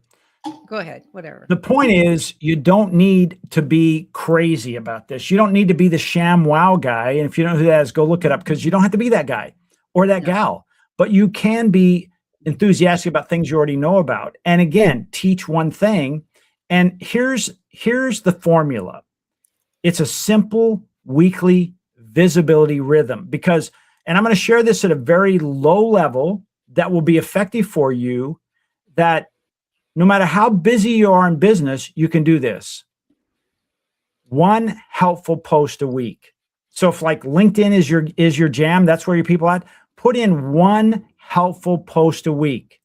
Go ahead, whatever. The point is, you don't need to be crazy about this. You don't need to be the sham wow guy. And if you don't know who that is, go look it up, because you don't have to be that guy or that gal, but you can be enthusiastic about things you already know about. And again, teach one thing. And here's the formula. It's a simple weekly visibility rhythm, because, and I'm going to share this at a very low level that will be effective for you, that no matter how busy you are in business, you can do this. One helpful post a week. So if like LinkedIn is your jam, that's where your people at, put in one helpful post a week.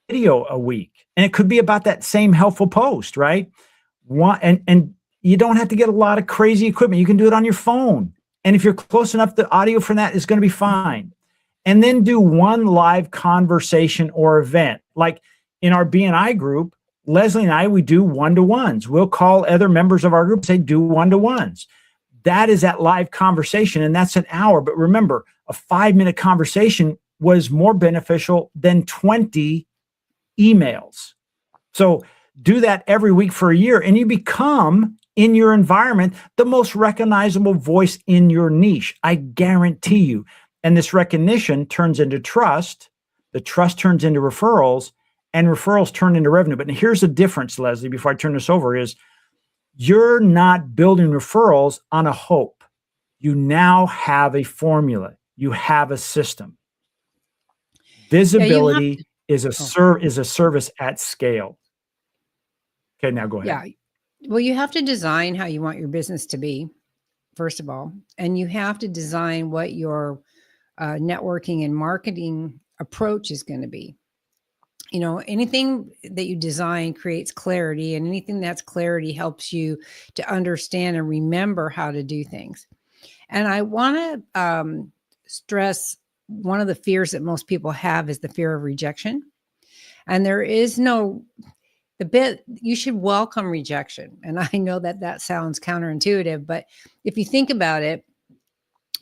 Video a week. And it could be about that same helpful post, right? And you don't have to get a lot of crazy equipment. You can do it on your phone. And if you're close enough, the audio from that is going to be fine. And then do one live conversation or event. Like in our BNI group, Leslie and I, we do one-to-ones. We'll call other members of our group, say, do one-to-ones. That is that live conversation, and that's an hour. But remember, a 5-minute conversation was more beneficial than 20 emails. So do that every week for a year, and you become, in your environment, the most recognizable voice in your niche. I guarantee you. And this recognition turns into trust. The trust turns into referrals, and referrals turn into revenue. But here's the difference, Leslie, before I turn this over, is you're not building referrals on a hope. You now have a formula. You have a system. Visibility is a service at scale. Okay, now go ahead. Yeah. Well, you have to design how you want your business to be, first of all. And you have to design what your networking and marketing approach is going to be. You know, anything that you design creates clarity, and anything that's clarity helps you to understand and remember how to do things. And I want to stress one of the fears that most people have is the fear of rejection. And there is you should welcome rejection. And I know that sounds counterintuitive, but if you think about it,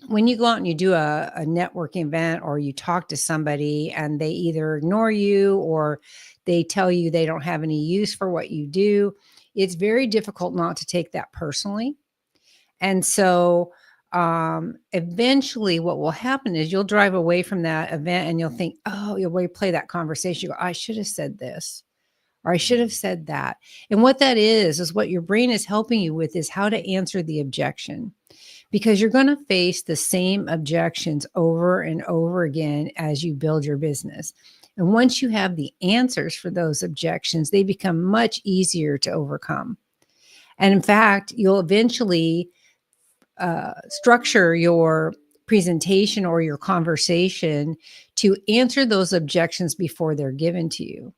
when you go out and you do a networking event, or you talk to somebody and they either ignore you or they tell you they don't have any use for what you do, it's very difficult not to take that personally. And so eventually what will happen is you'll drive away from that event and you'll think, oh, you'll replay that conversation. You go, I should have said this, or I should have said that. And what that is what your brain is helping you with is how to answer the objection. Because you're going to face the same objections over and over again as you build your business. And once you have the answers for those objections, they become much easier to overcome. And in fact, you'll eventually structure your presentation or your conversation to answer those objections before they're given to you.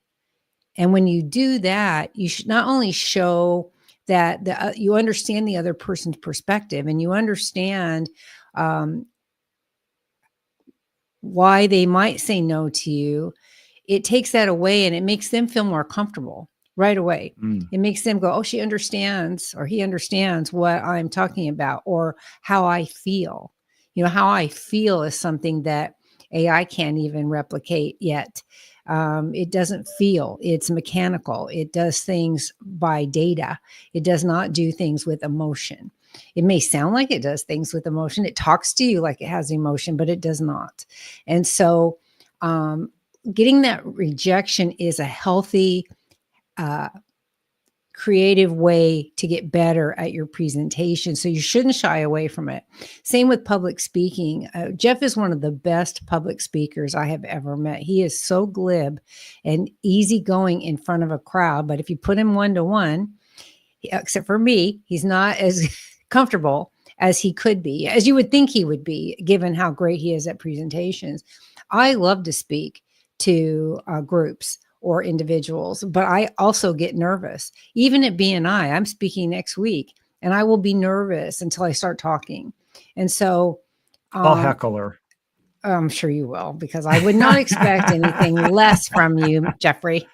And when you do that, you should not only show that you understand the other person's perspective, and you understand why they might say no to you. It takes that away, and it makes them feel more comfortable right away. It makes them go, oh, she understands, or he understands what I'm talking about, or how I feel. You know, how I feel is something that AI can't even replicate yet. It doesn't feel, it's mechanical. It does things by data. It does not do things with emotion. It may sound like it does things with emotion. It talks to you like it has emotion, but it does not. And so getting that rejection is a healthy creative way to get better at your presentation. So you shouldn't shy away from it. Same with public speaking. Jeff is one of the best public speakers I have ever met. He is so glib and easygoing in front of a crowd. But if you put him one-to-one, except for me, he's not as comfortable as he could be, as you would think he would be, given how great he is at presentations. I love to speak to groups or individuals, but I also get nervous. Even at BNI, I'm speaking next week, and I will be nervous until I start talking. And so I'll heckle her. I'm sure you will, because I would not expect anything less from you, Jeffrey.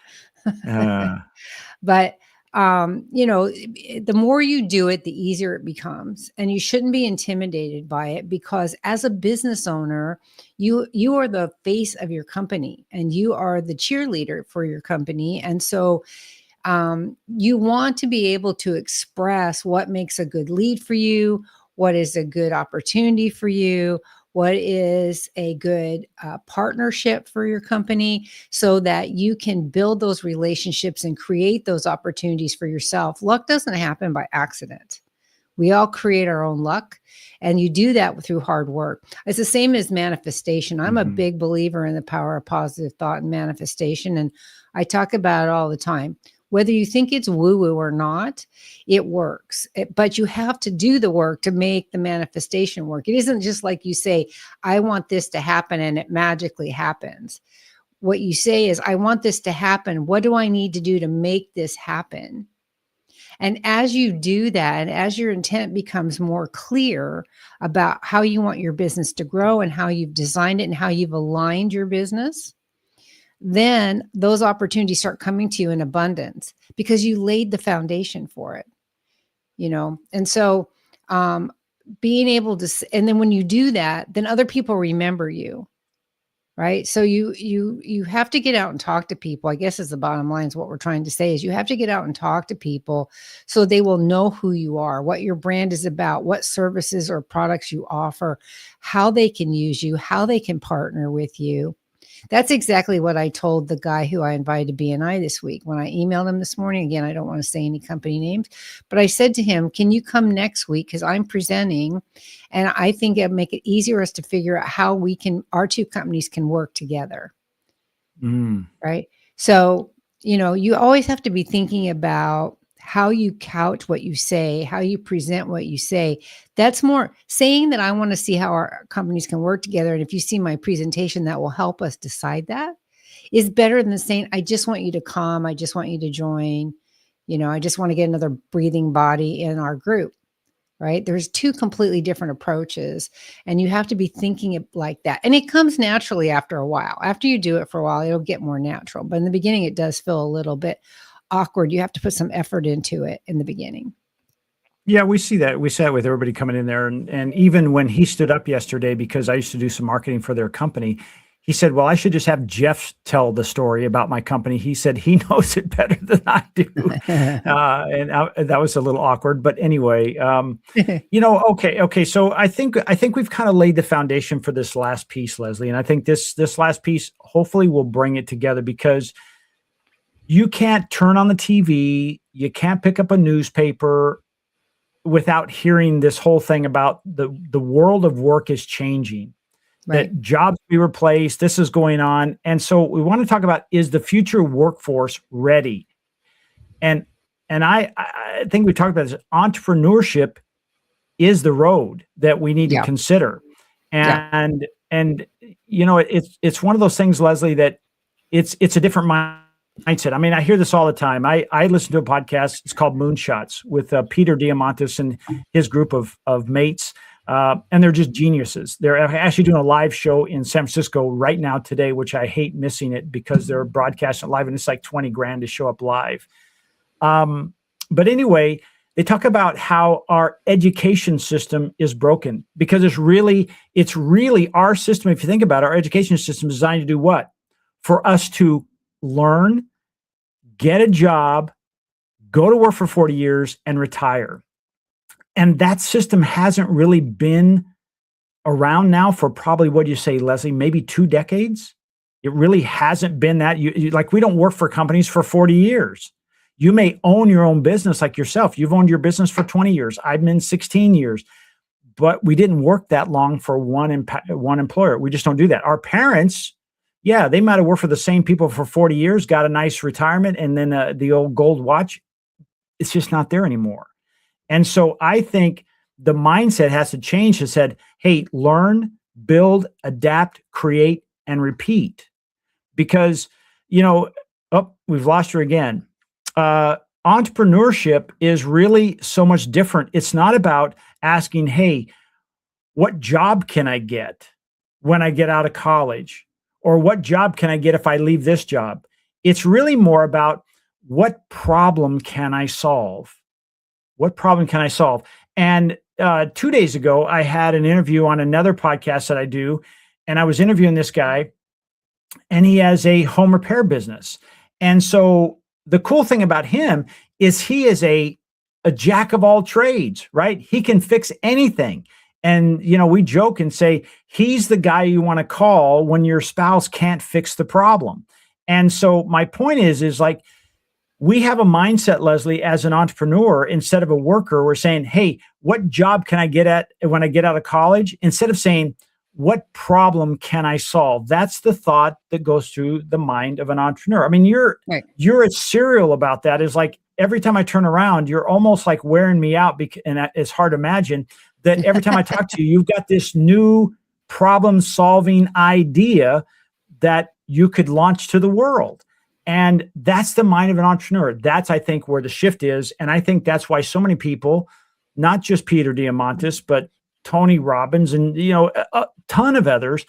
But the more you do it, the easier it becomes, and you shouldn't be intimidated by it, because as a business owner, you are the face of your company and you are the cheerleader for your company. And so you want to be able to express what makes a good lead for you, what is a good opportunity for you, what is a good partnership for your company, so that you can build those relationships and create those opportunities for yourself. Luck doesn't happen by accident. We all create our own luck, and you do that through hard work. It's the same as manifestation. I'm a big believer in the power of positive thought and manifestation, and I talk about it all the time. Whether you think it's woo-woo or not, it works. But you have to do the work to make the manifestation work. It isn't just like you say, I want this to happen, and it magically happens. What you say is, I want this to happen. What do I need to do to make this happen? And as you do that, and as your intent becomes more clear about how you want your business to grow and how you've designed it and how you've aligned your business, then those opportunities start coming to you in abundance, because you laid the foundation for it, And so being able to, and then when you do that, then other people remember you, right? So you have to get out and talk to people. I guess is the bottom line, is what we're trying to say, is you have to get out and talk to people so they will know who you are, what your brand is about, what services or products you offer, how they can use you, how they can partner with you. That's exactly what I told the guy who I invited to BNI this week. When I emailed him this morning, again, I don't want to say any company names, but I said to him, can you come next week? Because I'm presenting, and I think it'll make it easier for us to figure out how our two companies can work together. Right? So, you always have to be thinking about how you couch what you say, how you present what you say. That's more saying that I want to see how our companies can work together. And if you see my presentation, that will help us decide, that is better than saying, I just want you to come. I just want you to join. I just want to get another breathing body in our group, right? There's two completely different approaches, and you have to be thinking it like that. And it comes naturally after a while. After you do it for a while, it'll get more natural. But in the beginning, it does feel a little bit awkward. You have to put some effort into it in the beginning. Yeah, we see that. We see that with everybody coming in there. And even when he stood up yesterday, because I used to do some marketing for their company, he said, well, I should just have Jeff tell the story about my company. He said he knows it better than I do. That was a little awkward. But anyway, okay. So I think we've kind of laid the foundation for this last piece, Leslie. And I think this last piece hopefully will bring it together, because you can't turn on the TV, you can't pick up a newspaper without hearing this whole thing about the world of work is changing, right? That jobs be replaced, this is going on. And so we want to talk about, is the future workforce ready? And I think we talked about this. Entrepreneurship is the road that we need to consider. And it's one of those things, Leslie, that it's a different mindset. I mean, I hear this all the time. I listen to a podcast. It's called Moonshots with Peter Diamandis and his group of mates. And they're just geniuses. They're actually doing a live show in San Francisco right now today, which I hate missing it, because they're broadcasting live and it's like $20,000 to show up live. But anyway, they talk about how our education system is broken, because it's really our system. If you think about it, our education system is designed to do what? For us to learn, get a job, go to work for 40 years, and retire. And that system hasn't really been around now for probably, what do you say, Leslie, maybe 2 decades? It really hasn't been that. We don't work for companies for 40 years. You may own your own business like yourself. You've owned your business for 20 years. I've been 16 years, but we didn't work that long for one employer. We just don't do that. Our parents, yeah, they might have worked for the same people for 40 years, got a nice retirement, and then the old gold watch. It's just not there anymore. And so I think the mindset has to change. It said, hey, learn, build, adapt, create, and repeat. Because, we've lost her again. Entrepreneurship is really so much different. It's not about asking, hey, what job can I get when I get out of college? Or what job can I get if I leave this job? It's really more about what problem can I solve? What problem can I solve? And 2 days ago, I had an interview on another podcast that I do, and I was interviewing this guy, and he has a home repair business. And so the cool thing about him is he is a jack of all trades, right? He can fix anything. And, we joke and say, he's the guy you want to call when your spouse can't fix the problem. And so my point is like, we have a mindset, Leslie, as an entrepreneur, instead of a worker, we're saying, hey, what job can I get at when I get out of college? Instead of saying, what problem can I solve? That's the thought that goes through the mind of an entrepreneur. I mean, you're as serial about that. Is like every time I turn around, you're almost like wearing me out. And it's hard to imagine that every time I talk to you, you've got this new problem-solving idea that you could launch to the world. And that's the mind of an entrepreneur. That's, I think, where the shift is. And I think that's why so many people, not just Peter Diamandis, but Tony Robbins and, a ton of others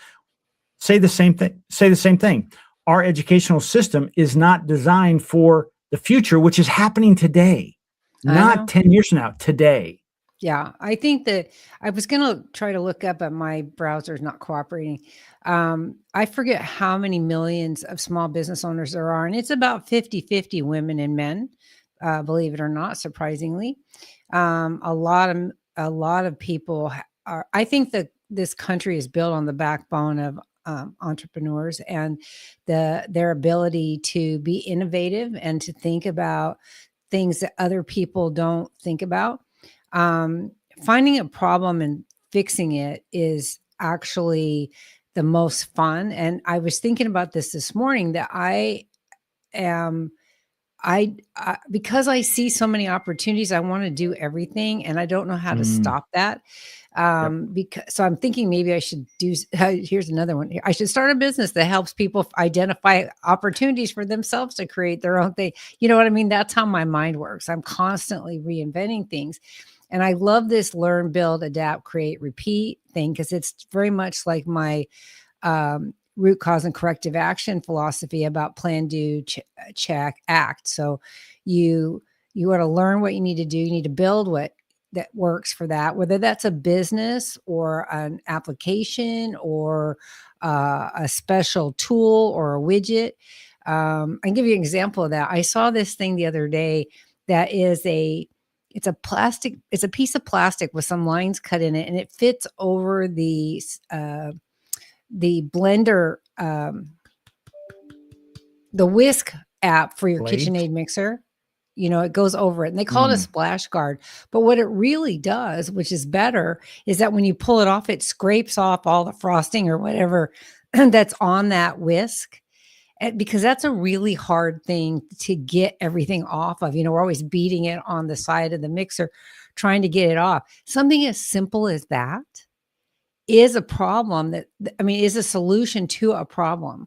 say the same thing. Our educational system is not designed for the future, which is happening today, not 10 years from now, today. Yeah, I think that I was going to try to look up, but my browser's not cooperating. I forget how many millions of small business owners there are, and it's about 50-50 women and men, believe it or not, surprisingly. A lot of people are, I think that this country is built on the backbone of entrepreneurs and their ability to be innovative and to think about things that other people don't think about. Finding a problem and fixing it is actually the most fun. And I was thinking about this morning that because I see so many opportunities, I want to do everything and I don't know how to stop that. So I'm thinking maybe I should here's another one. I should start a business that helps people identify opportunities for themselves to create their own thing. You know what I mean? That's how my mind works. I'm constantly reinventing things. And I love this learn, build, adapt, create, repeat thing, because it's very much like my root cause and corrective action philosophy about plan, do, check, act. So you want to learn what you need to do. You need to build what that works for that, whether that's a business or an application or a special tool or a widget. I can give you an example of that. I saw this thing the other day that is it's a piece of plastic with some lines cut in it, and it fits over the blender, the whisk app for your KitchenAid mixer. It goes over it, and they call it a splash guard. But what it really does, which is better, is that when you pull it off, it scrapes off all the frosting or whatever that's on that whisk. Because that's a really hard thing to get everything off of. We're always beating it on the side of the mixer, trying to get it off. Something as simple as that is a problem is a solution to a problem.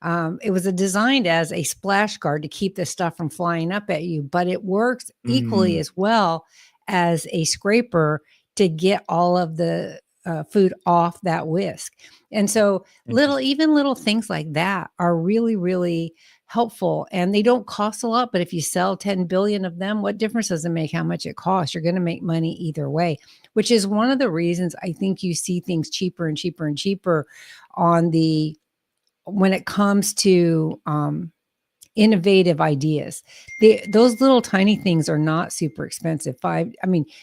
It was designed as a splash guard to keep the stuff from flying up at you, but it works equally as well as a scraper to get all of the food off that whisk. And so little things like that are really, really helpful, and they don't cost a lot. But if you sell 10 billion of them, what difference does it make how much it costs? You're going to make money either way, which is one of the reasons I think you see things cheaper and cheaper and cheaper when it comes to innovative ideas. Those little tiny things are not super expensive.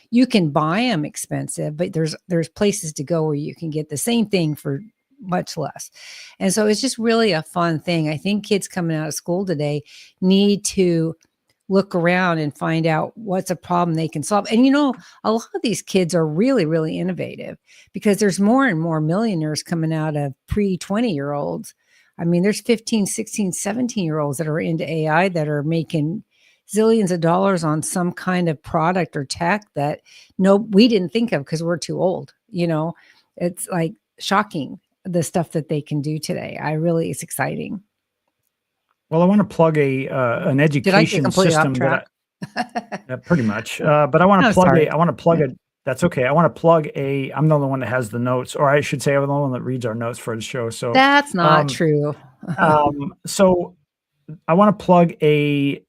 You can buy them expensive, but there's places to go where you can get the same thing for much less. And so it's just really a fun thing. I think kids coming out of school today need to look around and find out what's a problem they can solve. And, a lot of these kids are really, really innovative because there's more and more millionaires coming out of pre-20-year-olds. I mean, there's 15, 16, 17-year-olds that are into AI that are making zillions of dollars on some kind of product or tech that we didn't think of because we're too old. It's like shocking the stuff that they can do today. It's exciting. Well, I want to plug an Did I get education completely off system track? pretty much. But I want to Oh, plug sorry. I want to plug Yeah. it. That's okay. I want to plug I'm the only one that has the notes, or I should say, I'm the only one that reads our notes for the show. So That's not true. so I want to plug a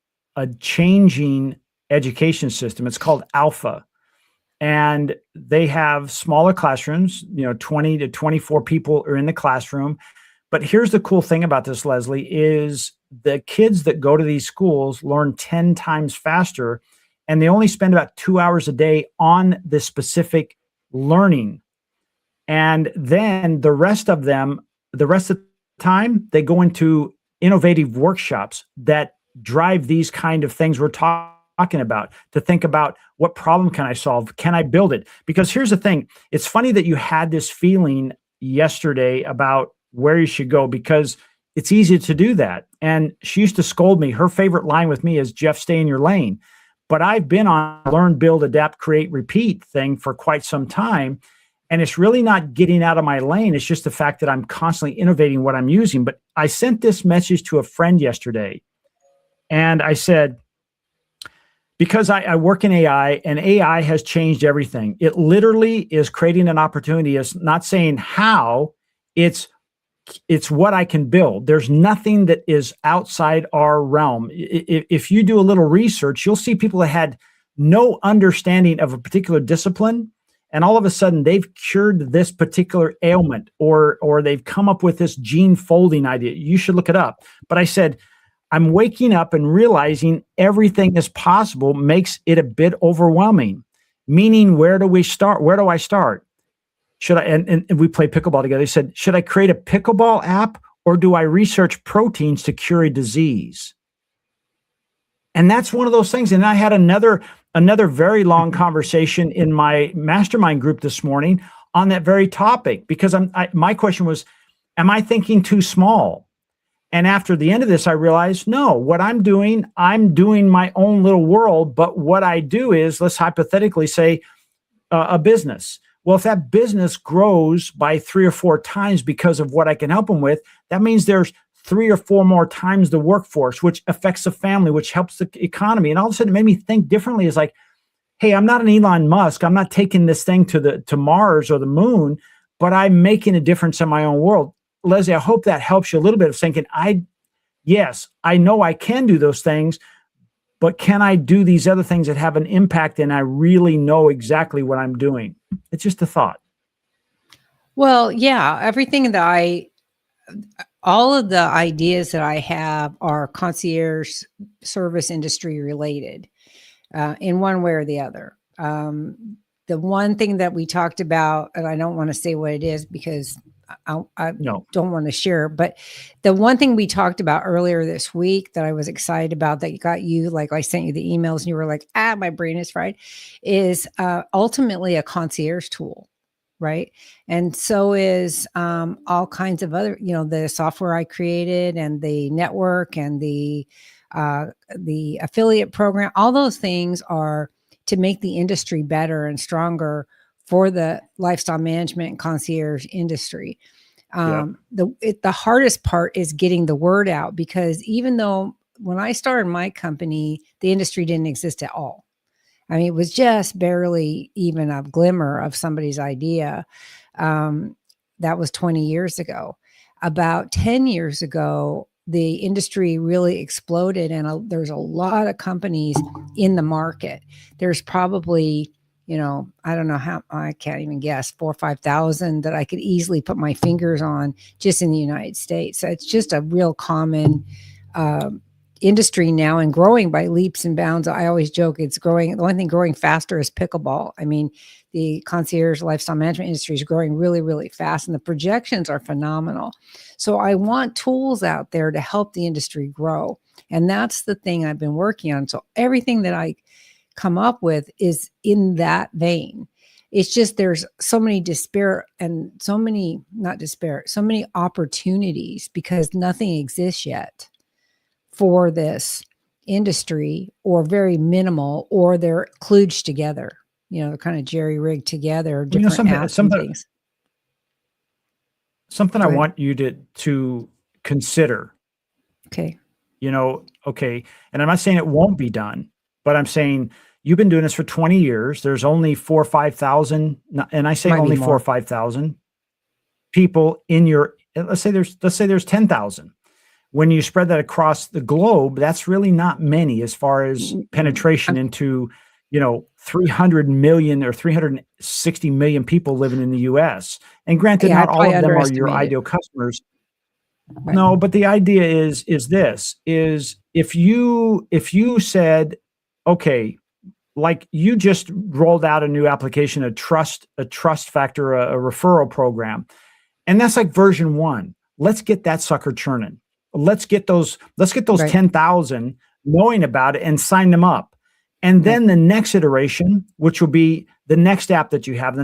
changing education system. It's called Alpha. And they have smaller classrooms, 20 to 24 people are in the classroom. But here's the cool thing about this, Leslie, is the kids that go to these schools learn 10 times faster, and they only spend about 2 hours a day on the specific learning. And then the rest of the time, they go into innovative workshops that drive these kind of things we're talking about, to think about what problem can I solve? Can I build it? Because here's the thing. It's funny that you had this feeling yesterday about where you should go, because it's easy to do that. And she used to scold me. Her favorite line with me is, Jeff, stay in your lane. But I've been on learn, build, adapt, create, repeat thing for quite some time. And it's really not getting out of my lane. It's just the fact that I'm constantly innovating what I'm using. But I sent this message to a friend yesterday. And I said, because I work in AI, and AI has changed everything. It literally is creating an opportunity. It's not saying how, it's what I can build. There's nothing that is outside our realm. If you do a little research, you'll see people that had no understanding of a particular discipline, and all of a sudden they've cured this particular ailment, or they've come up with this gene folding idea. You should look it up. But I said, I'm waking up and realizing everything is possible makes it a bit overwhelming. Meaning, where do we start? Where do I start? Should I, and we play pickleball together. He said, should I create a pickleball app, or do I research proteins to cure a disease? And that's one of those things. And I had another very long conversation in my mastermind group this morning on that very topic, because my question was, am I thinking too small? And after the end of this, I realized, no, what I'm doing my own little world. But what I do is, let's hypothetically say a business. Well, if that business grows by 3 or 4 times because of what I can help them with, that means there's 3 or 4 more times the workforce, which affects the family, which helps the economy. And all of a sudden it made me think differently. It's like, hey, I'm not an Elon Musk. I'm not taking this thing to Mars or the moon, but I'm making a difference in my own world. Leslie, I hope that helps you a little bit of thinking, yes, I know I can do those things, but can I do these other things that have an impact, and I really know exactly what I'm doing? It's just a thought. Well, yeah, all of the ideas that I have are concierge service industry related, in one way or the other. The one thing that we talked about, and I don't want to say what it is because I don't want to share, but the one thing we talked about earlier this week that I was excited about, that got you, like I sent you the emails and you were like, my brain is fried, is ultimately a concierge tool. Right. And so is all kinds of other, the software I created, and the network, and the affiliate program. All those things are to make the industry better and stronger for the lifestyle management and concierge industry. The hardest part is getting the word out, because even though when I started my company, the industry didn't exist at all. I mean, it was just barely even a glimmer of somebody's idea. That was 20 years ago. About 10 years ago, the industry really exploded, and there's a lot of companies in the market. There's probably, I don't know how, I can't even guess, 4,000 or 5,000 that I could easily put my fingers on just in the United States. So it's just a real common industry now and growing by leaps and bounds. I always joke it's growing. The only thing growing faster is pickleball. I mean, the concierge lifestyle management industry is growing really, really fast, and the projections are phenomenal. So I want tools out there to help the industry grow. And that's the thing I've been working on. So everything that I come up with is in that vein. It's just there's so many so many opportunities because nothing exists yet for this industry, or very minimal, or they're kludged together. They're kind of jerry-rigged together, different apps and things. Something I want you to consider. Okay. Okay. And I'm not saying it won't be done, but I'm saying you've been doing this for 20 years. There's only 4,000 or 5,000, and I say only 4,000 or 5,000 people in your, let's say there's 10,000. When you spread that across the globe, that's really not many as far as penetration into, 300 million or 360 million people living in the US. And granted, not all of them are your ideal customers. Right. No, but the idea is if you said, okay, like you just rolled out a new application, a trust factor, a referral program, and that's like version 1. Let's get that sucker churning. Let's get those right. 10,000 knowing about it and sign them up. And then the next iteration, which will be the next app that you have,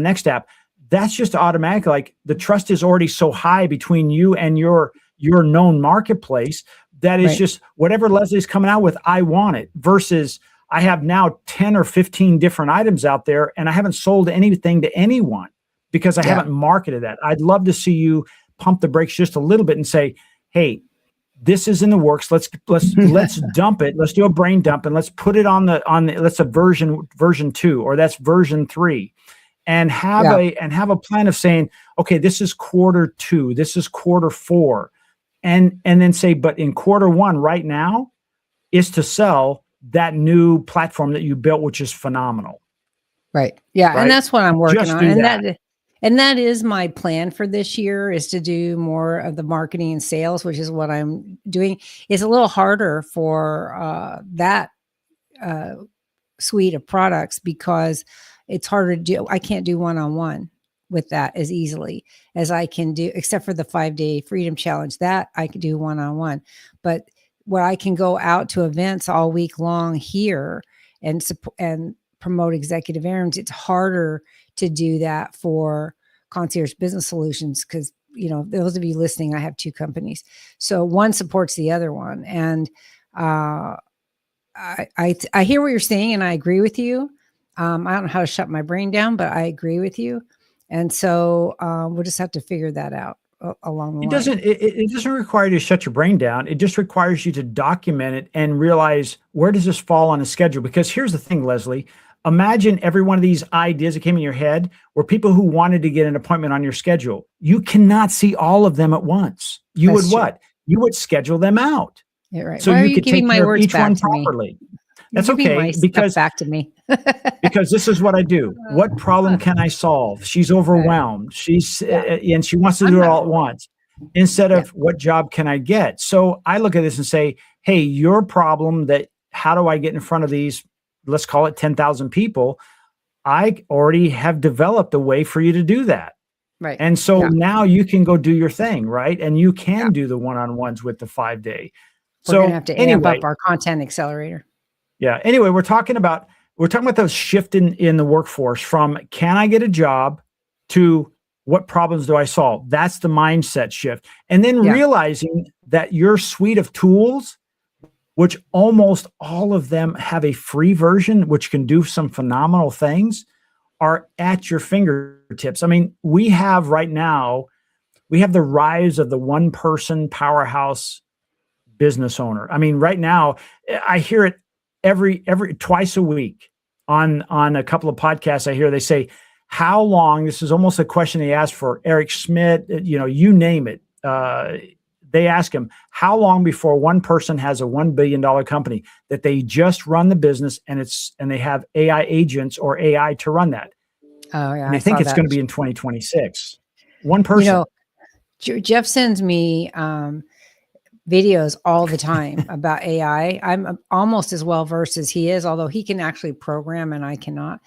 that's just automatic. Like the trust is already so high between you and your known marketplace that is just whatever Leslie's coming out with, I want it, versus I have now 10 or 15 different items out there and I haven't sold anything to anyone because I haven't marketed that. I'd love to see you pump the brakes just a little bit and say, hey, this is in the works. Let's dump it. Let's do a brain dump and let's put it on the let's a version 2, or that's version 3, and have a plan of saying, okay, this is quarter 2, this is quarter 4, and then say, but in quarter 1 right now is to sell that new platform that you built, which is phenomenal. Right. Yeah, right? And that's what I'm working on. And that is my plan for this year, is to do more of the marketing and sales, which is what I'm doing. It's a little harder for that suite of products because it's harder to do. I can't do one-on-one with that as easily as I can do, except for the 5-day freedom challenge that I could do one-on-one. But where I can go out to events all week long here and promote executive errands, it's harder to do that for Concierge Business Solutions because, those of you listening, I have 2 companies. So one supports the other one. And I hear what you're saying and I agree with you. I don't know how to shut my brain down, but I agree with you. And so we'll just have to figure that out along the line. It doesn't require you to shut your brain down. It just requires you to document it and realize, where does this fall on a schedule? Because here's the thing, Leslie. Imagine every one of these ideas that came in your head were people who wanted to get an appointment on your schedule. You cannot see all of them at once. You would schedule them out. Yeah, right. So you could take care of each one properly. That's okay, because back to me. because this is what I do. What problem can I solve? She's overwhelmed. And she wants to do it all at once instead of what job can I get? So I look at this and say, hey, your problem how do I get in front of these, let's call it 10,000 people? I already have developed a way for you to do that. Right. And so now you can go do your thing, right? And you can do the one-on-ones with the 5-day. We're going to have to amp up our content accelerator. Yeah. Anyway, we're talking about the shift in the workforce from can I get a job to what problems do I solve? That's the mindset shift. And then realizing that your suite of tools, which almost all of them have a free version, which can do some phenomenal things, are at your fingertips. I mean, we have the rise of the one-person powerhouse business owner. I mean, right now, I hear it every twice a week on a couple of podcasts. I hear they say, how long, this is almost a question they ask for Eric Schmidt, you name it. They ask him, how long before one person has a $1 billion company that they just run the business and they have AI agents or AI to run that? Oh yeah. And I think it's going to be in 2026. One person. Jeff sends me videos all the time about AI. I'm almost as well versed as he is, although he can actually program and I cannot.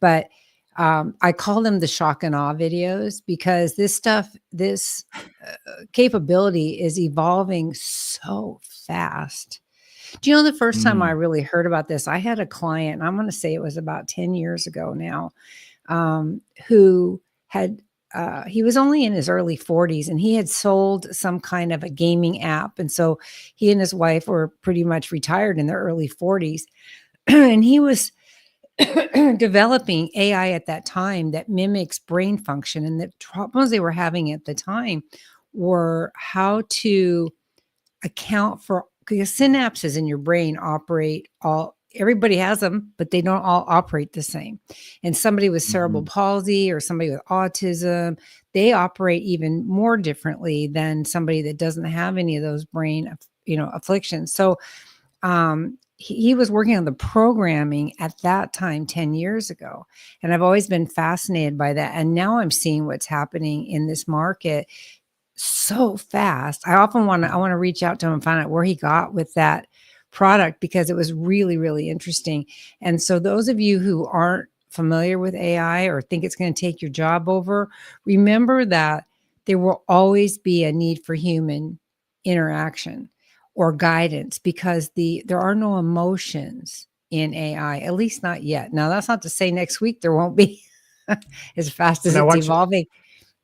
But I call them the shock and awe videos because this capability is evolving so fast. Do you know the first time I Mm. really heard about this? I had a client, I'm going to say it was about 10 years ago now, who had he was only in his early 40s and he had sold some kind of a gaming app. And so he and his wife were pretty much retired in their early 40s. And he was developing AI at that time that mimics brain function. And the problems they were having at the time were how to account for, because synapses in your brain operate all, everybody has them, but they don't all operate the same. And somebody with cerebral Mhm. palsy or somebody with autism, they operate even more differently than somebody that doesn't have any of those brain, afflictions. So he was working on the programming at that time 10 years ago. And I've always been fascinated by that. And now I'm seeing what's happening in this market so fast. I want to reach out to him and find out where he got with that product because it was really, really interesting. And so those of you who aren't familiar with AI or think it's going to take your job over, remember that there will always be a need for human interaction or guidance because there are no emotions in AI, at least not yet. Now, that's not to say next week there won't be as fast as Now, it's what's evolving.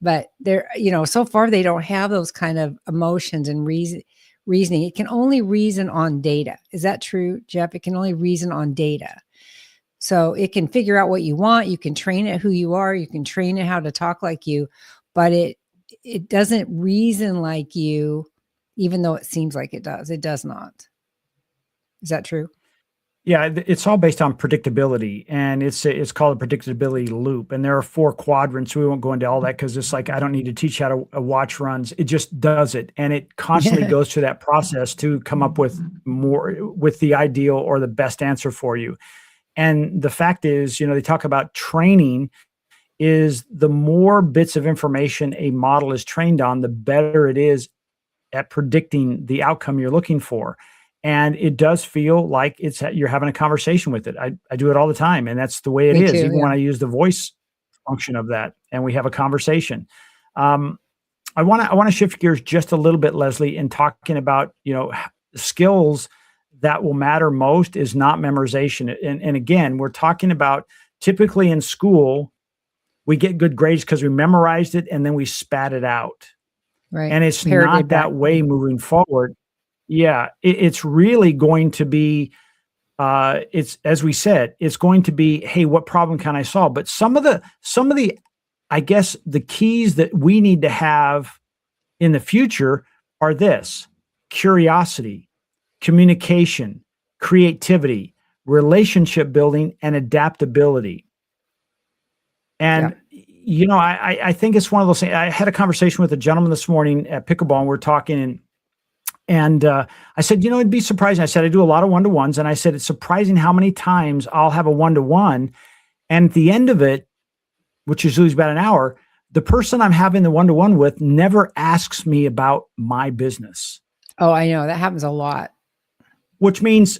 But they're, so far they don't have those kind of emotions and reasoning. It can only reason on data. Is that true, Jeff? It can only reason on data. So it can figure out what you want. You can train it who you are. You can train it how to talk like you, but it doesn't reason like you, even though it seems like it does. It does not. Is that true? Yeah, it's all based on predictability, and it's called a predictability loop. And there are 4 quadrants. We won't go into all that because it's like I don't need to teach how to a watch runs. It just does it, and it constantly goes through that process to come up with the ideal or the best answer for you. And the fact is, they talk about training is the more bits of information a model is trained on, the better it is at predicting the outcome you're looking for. And it does feel like you're having a conversation with it. I do it all the time, and that's the way it Me is. too. Even Yeah. when I use the voice function of that, and we have a conversation. Um, I want to shift gears just a little bit, Leslie, in talking about skills that will matter most is not memorization. And again, we're talking about typically in school, we get good grades because we memorized it and then we spat it out. Right. And it's Parroted not back. that way moving forward. Yeah, it's really going to be, it's as we said, it's going to be, hey, what problem can I solve? But some of the, I guess, the keys that we need to have in the future are this: curiosity, communication, creativity, relationship building, and adaptability. Yeah. And I think it's one of those things. I had a conversation with a gentleman this morning at pickleball, and we're talking, and I said, it'd be surprising. I said, I do a lot of one-to-ones. And I said, it's surprising how many times I'll have a one-to-one. And at the end of it, which is usually about an hour, the person I'm having the one-to-one with never asks me about my business, Oh, I know that happens a lot. which means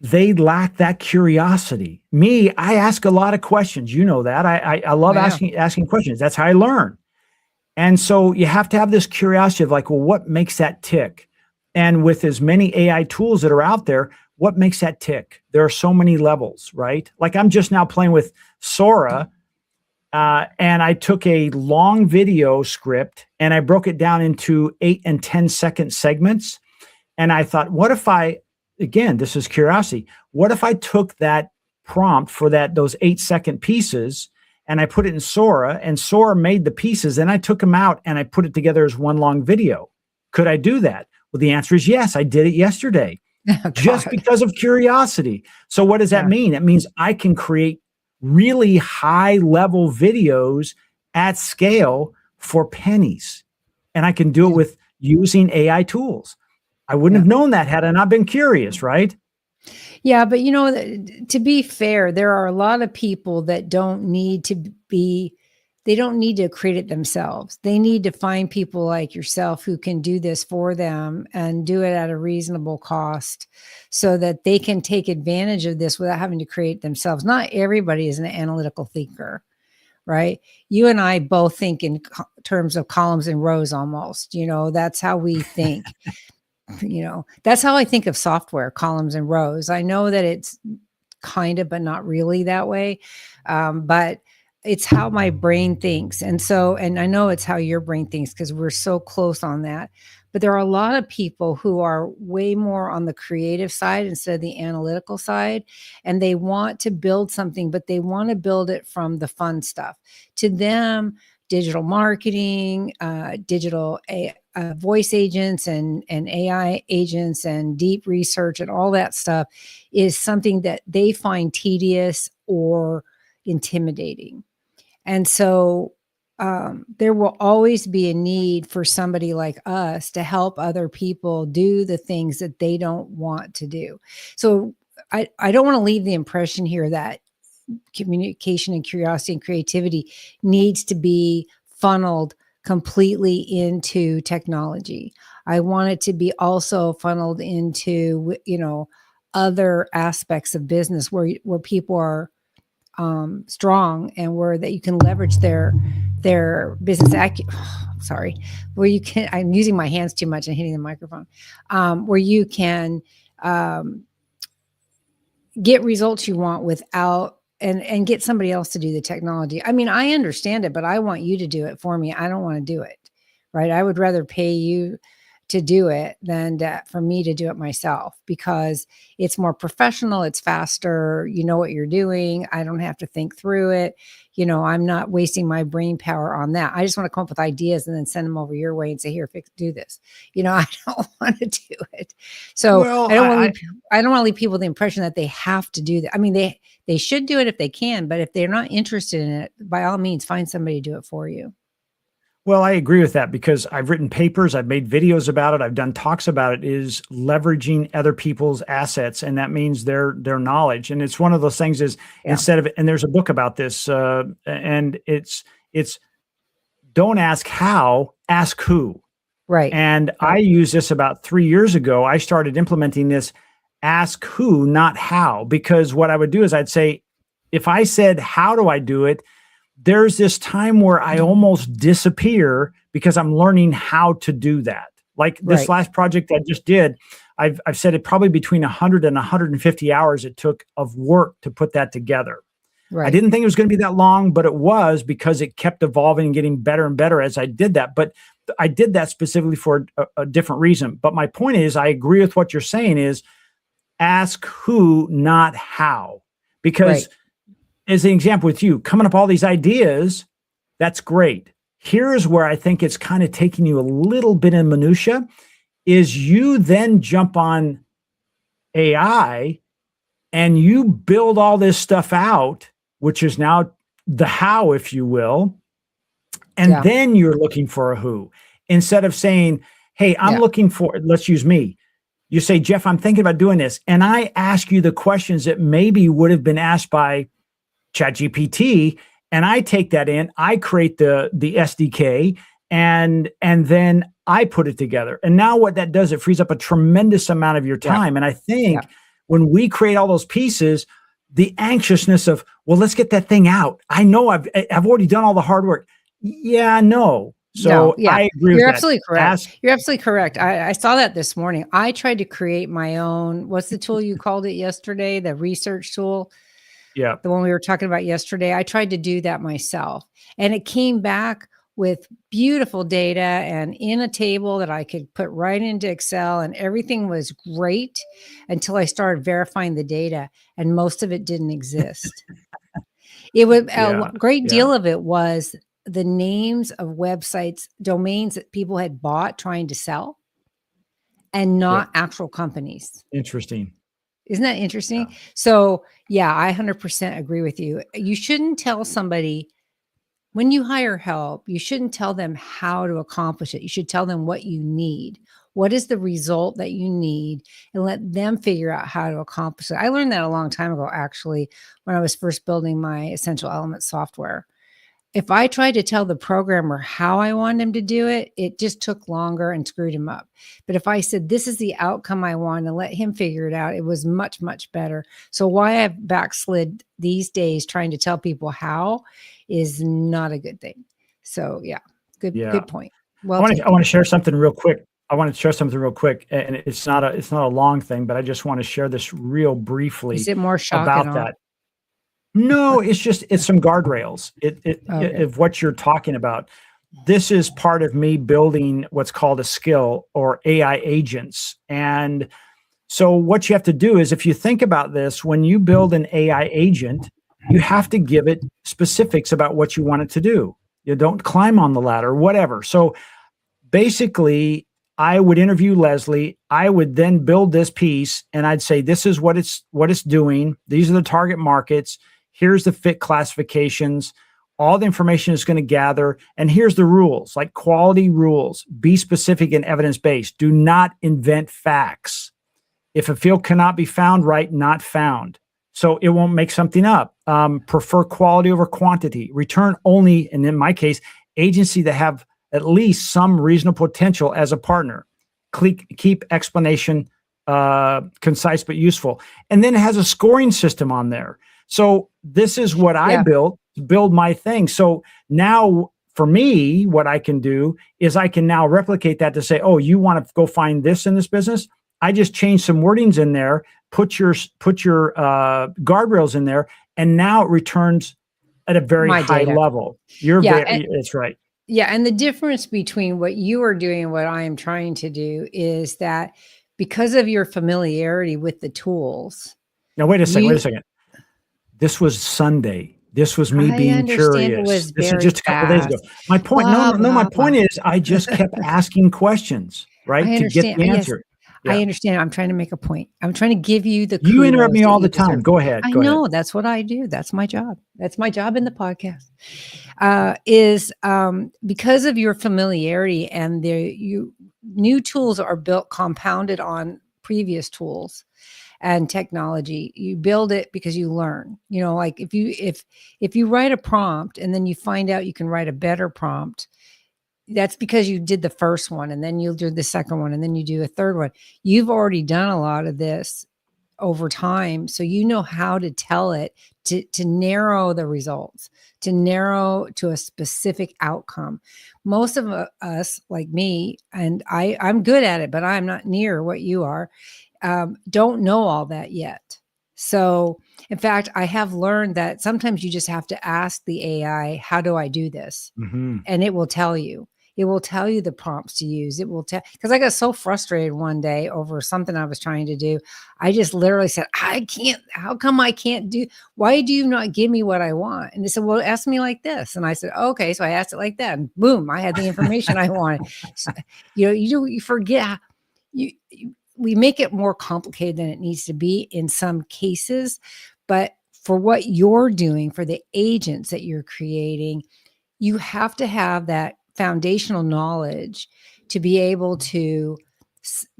they lack that curiosity. Me, I ask a lot of questions. You know that. I love Yeah. asking questions. That's how I learn. And so you have to have this curiosity of like, well, what makes that tick? And with as many AI tools that are out there, what makes that tick? There are so many levels, right? Like I'm just now playing with Sora, and I took a long video script and I broke it down into 8 and 10-second segments. And I thought, what if again, this is curiosity. What if I took that prompt for those 8-second pieces and I put it in Sora, and Sora made the pieces, and I took them out and I put it together as one long video? Could I do that? Well, the answer is yes. I did it yesterday Oh, just God. because of curiosity. So what does that Yeah. mean? It means I can create really high level videos at scale for pennies. And I can do it Yeah. with using AI tools. I wouldn't Yeah. have known that had I not been curious, right? Yeah, but to be fair, there are a lot of people that don't need to be they don't need to create it themselves. They need to find people like yourself who can do this for them and do it at a reasonable cost so that they can take advantage of this without having to create themselves. Not everybody is an analytical thinker, right? You and I both think in terms of columns and rows almost, that's how we think. That's how I think of software, columns and rows. I know that it's kind of, but not really that way. But it's how my brain thinks. And I know it's how your brain thinks because we're so close on that. But there are a lot of people who are way more on the creative side instead of the analytical side. And they want to build something, but they want to build it from the fun stuff. To them, digital marketing, digital voice agents and AI agents and deep research and all that stuff is something that they find tedious or intimidating. And so there will always be a need for somebody like us to help other people do the things that they don't want to do. So I don't want to leave the impression here that communication and curiosity and creativity needs to be funneled completely into technology. I want it to be also funneled into, other aspects of business where people are strong and where that you can leverage their business sorry, where you can, I'm using my hands too much and hitting the microphone, where you can get results you want without and get somebody else to do the technology. I mean, I understand it, but I want you to do it for me. I don't want to do it, right? I would rather pay you to do it than for me to do it myself because it's more professional. It's faster. You know what you're doing. I don't have to think through it. I'm not wasting my brain power on that. I just want to come up with ideas and then send them over your way and say, here, do this. I don't want to do it. So Well, I don't want to leave people the impression that they have to do that. I mean, they should do it if they can, but if they're not interested in it, by all means, find somebody to do it for you. Well, I agree with that because I've written papers, I've made videos about it, I've done talks about it, is leveraging other people's assets. And that means their knowledge. And it's one of those things is instead of, and there's a book about this, and it's don't ask how, ask who. Right. And I used this about 3 years ago. I started implementing this ask who, not how, because what I would do is I'd say, if I said, how do I do it? There's this time where I almost disappear because I'm learning how to do that. Like this last project I just did, I've said it probably between 100 and 150 hours it took of work to put that together. Right. I didn't think it was going to be that long, but it was because it kept evolving and getting better and better as I did that. But I did that specifically for a different reason. But my point is, I agree with what you're saying is ask who, not how. Because as an example with you, coming up all these ideas, that's great. Here's where I think it's kind of taking you a little bit in minutia, is you then jump on AI and you build all this stuff out, which is now the how, if you will, and then you're looking for a who. Instead of saying, hey, I'm looking for, let's use me. You say, Jeff, I'm thinking about doing this. And I ask you the questions that maybe would have been asked by ChatGPT, and I take that in, I create the SDK, and then I put it together. And now what that does, it frees up a tremendous amount of your time. And I think when we create all those pieces, the anxiousness of, well, let's get that thing out. I know I've already done all the hard work. Yeah, no. So I agree with that. You're absolutely correct. You're absolutely correct. I saw that this morning. I tried to create my own, what's the tool you called it yesterday? The research tool. Yeah. The one we were talking about yesterday. I tried to do that myself and it came back with beautiful data and in a table that I could put right into Excel, and everything was great until I started verifying the data and most of it didn't exist. It was a great deal of it was the names of websites, domains that people had bought trying to sell and not actual companies. Interesting. Isn't that interesting? Yeah. So I 100% agree with you. You shouldn't tell somebody when you hire help, you shouldn't tell them how to accomplish it. You should tell them what you need. What is the result that you need, and let them figure out how to accomplish it. I learned that a long time ago, actually, when I was first building my Essential Elements software. if I tried to tell the programmer how I want him to do it, it just took longer and screwed him up. But if I said, this is the outcome I want, and let him figure it out, it was much, much better. So why I've backslid these days trying to tell people how is not a good thing. So yeah, good point. Well I taken. want to share something real quick. And it's not a long thing, but I just want to share this real briefly Is it more shock and about awe? that. No, it's some guardrails. Okay. Of what you're talking about. This is part of me building what's called a skill, or AI agents. And so what you have to do is, if you think about this, when you build an AI agent, you have to give it specifics about what you want it to do. You don't climb on the ladder, whatever. So basically, I would interview Leslie. I would then build this piece, and I'd say, this is what it's doing. These are the target markets. Here's the fit classifications. All the information is going to gather. And here's the rules, like quality rules. Be specific and evidence-based. Do not invent facts. If a field cannot be found, write not found. So it won't make something up. Prefer quality over quantity. Return only, and in my case, agency that have at least some reasonable potential as a partner. Keep explanation concise but useful. And then it has a scoring system on there. So this is what I built to build my thing. So now for me, what I can do is I can now replicate that to say, oh, you want to go find this in this business? I just change some wordings in there, put your guardrails in there, and now it returns at a very high level. It's right. Yeah. And the difference between what you are doing and what I am trying to do is that because of your familiarity with the tools. Now, wait a second. This was Sunday. This was me being curious. This is just a couple days ago. My point, my point is I just kept asking questions, right? To get the answer. Yeah. I understand. I'm trying to make a point. I'm trying to give you the. You interrupt me all the time. Go ahead. I know. That's what I do. That's my job. That's my job in the podcast. Because of your familiarity and new tools are built compounded on previous tools and technology. You build it because you learn. You know, like if you write a prompt and then you find out you can write a better prompt, that's because you did the first one and then you'll do the second one and then you do a third one. You've already done a lot of this over time. So you know how to tell it to narrow the results, to narrow to a specific outcome. Most of us, like me, and I'm good at it, but I'm not near what you are, don't know all that yet. So in fact, I have learned that sometimes you just have to ask the AI, how do I do this? Mm-hmm. And it will tell you. It will tell you the prompts to use. It will tell, because I got so frustrated one day over something I was trying to do. I just literally said, I can't, how come I can't do, why do you not give me what I want? And they said, well, ask me like this. And I said, okay. So I asked it like that and boom, I had the information I wanted. So, you forget, we make it more complicated than it needs to be in some cases, but for what you're doing, for the agents that you're creating, you have to have that foundational knowledge to be able to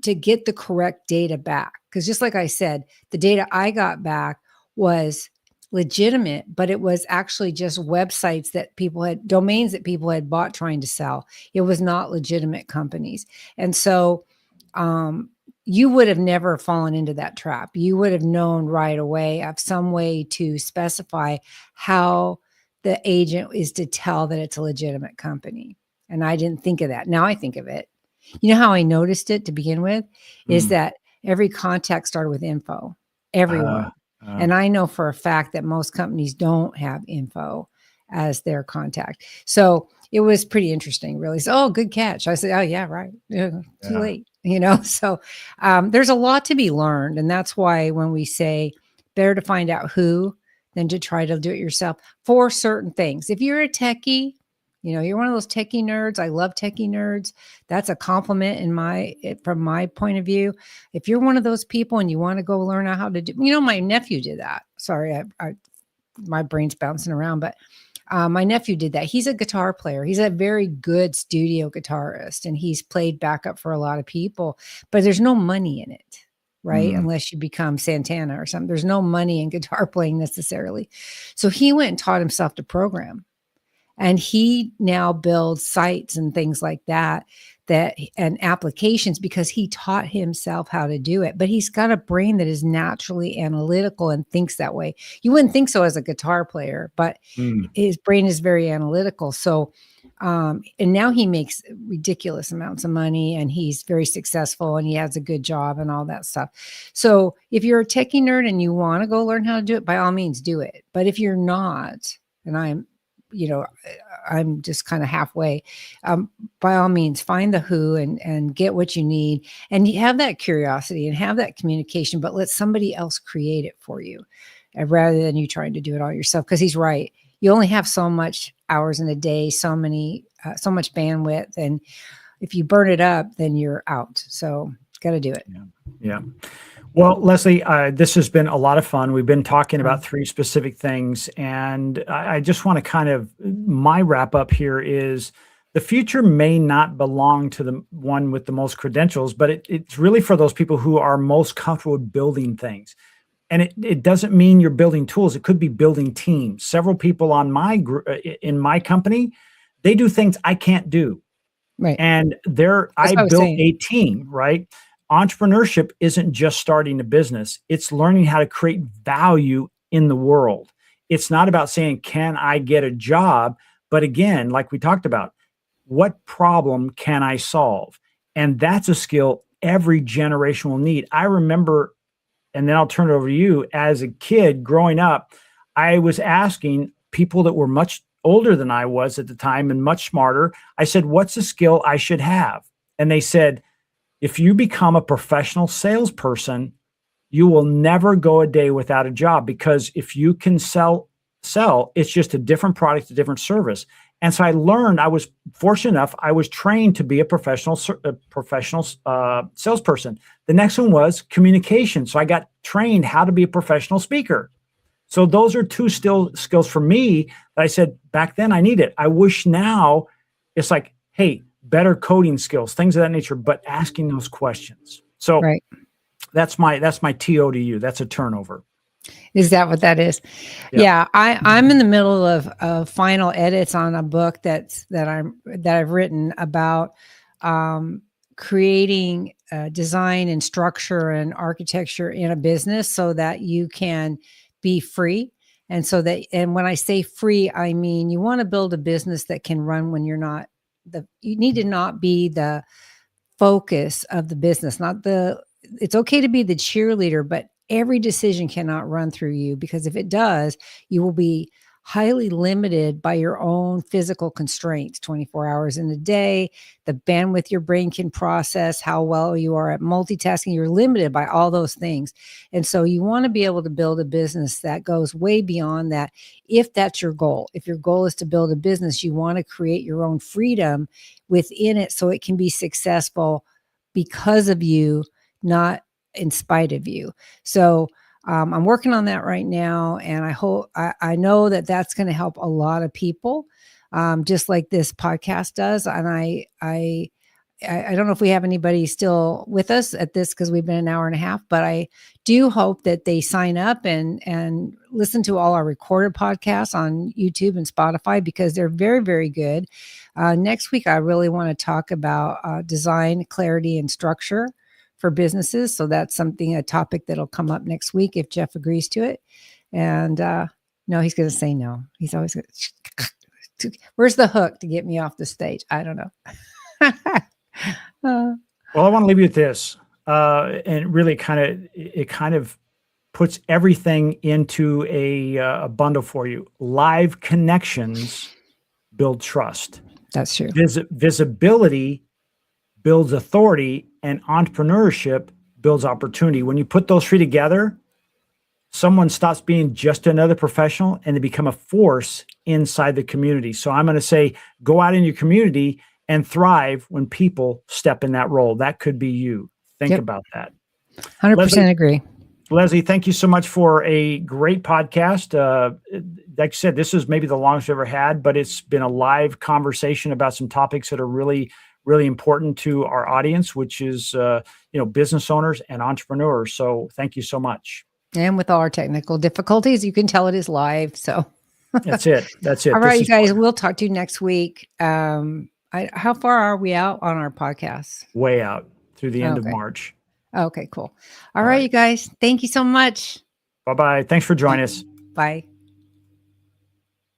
get the correct data back. Because just like I said, the data I got back was legitimate, but it was actually just websites that people had, domains that people had bought trying to sell. It was not legitimate companies. And so you would have never fallen into that trap. You would have known right away of some way to specify how the agent is to tell that it's a legitimate company. And I didn't think of that. Now I think of it. You know how I noticed it to begin with is that every contact started with info, everyone. And I know for a fact that most companies don't have info as their contact. So it was pretty interesting, really. So, oh, good catch. I said, oh yeah, right. Too late, So there's a lot to be learned. And that's why when we say better to find out who than to try to do it yourself for certain things. If you're a techie, you're one of those techie nerds. I love techie nerds. That's a compliment from my point of view. If you're one of those people and you want to go learn how to do, my nephew did that. Sorry, my brain's bouncing around, but my nephew did that. He's a guitar player. He's a very good studio guitarist, and he's played backup for a lot of people, but there's no money in it, right? Unless you become Santana or something. There's no money in guitar playing necessarily. So he went and taught himself to program. And he now builds sites and things like that, and applications, because he taught himself how to do it. But he's got a brain that is naturally analytical and thinks that way. You wouldn't think so as a guitar player, but Mm. his brain is very analytical. So, and now he makes ridiculous amounts of money, and he's very successful, and he has a good job and all that stuff. So if you're a techie nerd and you want to go learn how to do it, by all means do it. But if you're not, and I'm just kind of halfway, by all means find the who and get what you need, and you have that curiosity and have that communication, but let somebody else create it for you, rather than you trying to do it all yourself. Because he's right. You only have so much hours in a day, so much bandwidth. And if you burn it up, then you're out. So got to do it. Yeah. Well, Leslie, this has been a lot of fun. We've been talking about 3 specific things. And I just want to my wrap up here is the future may not belong to the one with the most credentials, but it's really for those people who are most comfortable with building things. And it doesn't mean you're building tools. It could be building teams. Several people on my in my company, they do things I can't do. Right. And I built a team, right? Entrepreneurship isn't just starting a business. It's learning how to create value in the world. It's not about saying, can I get a job? But again, like we talked about, what problem can I solve? And that's a skill every generation will need. I remember, and then I'll turn it over to you. As a kid growing up, I was asking people that were much older than I was at the time and much smarter. I said, what's a skill I should have? And they said, if you become a professional salesperson, you will never go a day without a job, because if you can sell, it's just a different product, a different service. And so I learned, I was fortunate enough, I was trained to be a professional salesperson. The next one was communication. So I got trained how to be a professional speaker. So those are 2 skills for me that I said back then I needed. I wish now it's like, hey, better coding skills, things of that nature, but asking those questions. So right. That's my TO to you. That's a turnover. Is that what that is? Yeah. I'm in the middle of final edits on a book that I've written about creating design and structure and architecture in a business so that you can be free. And when I say free, I mean, you want to build a business that can run when you're not you need to not be the focus of the business, it's okay to be the cheerleader, but every decision cannot run through you, because if it does, you will be highly limited by your own physical constraints, 24 hours in a day, the bandwidth your brain can process, how well you are at multitasking. You're limited by all those things. And so you want to be able to build a business that goes way beyond that. If that's your goal, if your goal is to build a business, you want to create your own freedom within it so it can be successful because of you, not in spite of you. So I'm working on that right now, and I know that that's going to help a lot of people, just like this podcast does. And I don't know if we have anybody still with us at this, because we've been an hour and a half, but I do hope that they sign up and listen to all our recorded podcasts on YouTube and Spotify, because they're very, very good. Next week, I really want to talk about design, clarity, and structure for businesses. So that's a topic that'll come up next week if Jeff agrees to it. And no, he's going to say no. He's always going to, where's the hook to get me off the stage? I don't know. Well, I want to leave you with this, and really it kind of puts everything into a bundle for you. Live connections build trust. That's true. Visibility builds authority, and entrepreneurship builds opportunity. When you put those 3 together, someone stops being just another professional and they become a force inside the community. So I'm going to say, go out in your community and thrive when people step in that role. That could be you. Think about that. 100% agree. Leslie, thank you so much for a great podcast. Like I said, this is maybe the longest I've ever had, but it's been a live conversation about some topics that are really, really important to our audience, which is, business owners and entrepreneurs. So thank you so much. And with all our technical difficulties, you can tell it is live. So That's it. That's it. All right, This you is guys, we'll talk to you next week. How far are we out on our podcast? way out through the end of Okay. March. Okay, cool. All All right, right. you guys. Thank you so much. Bye-bye. Thanks for joining us. Bye.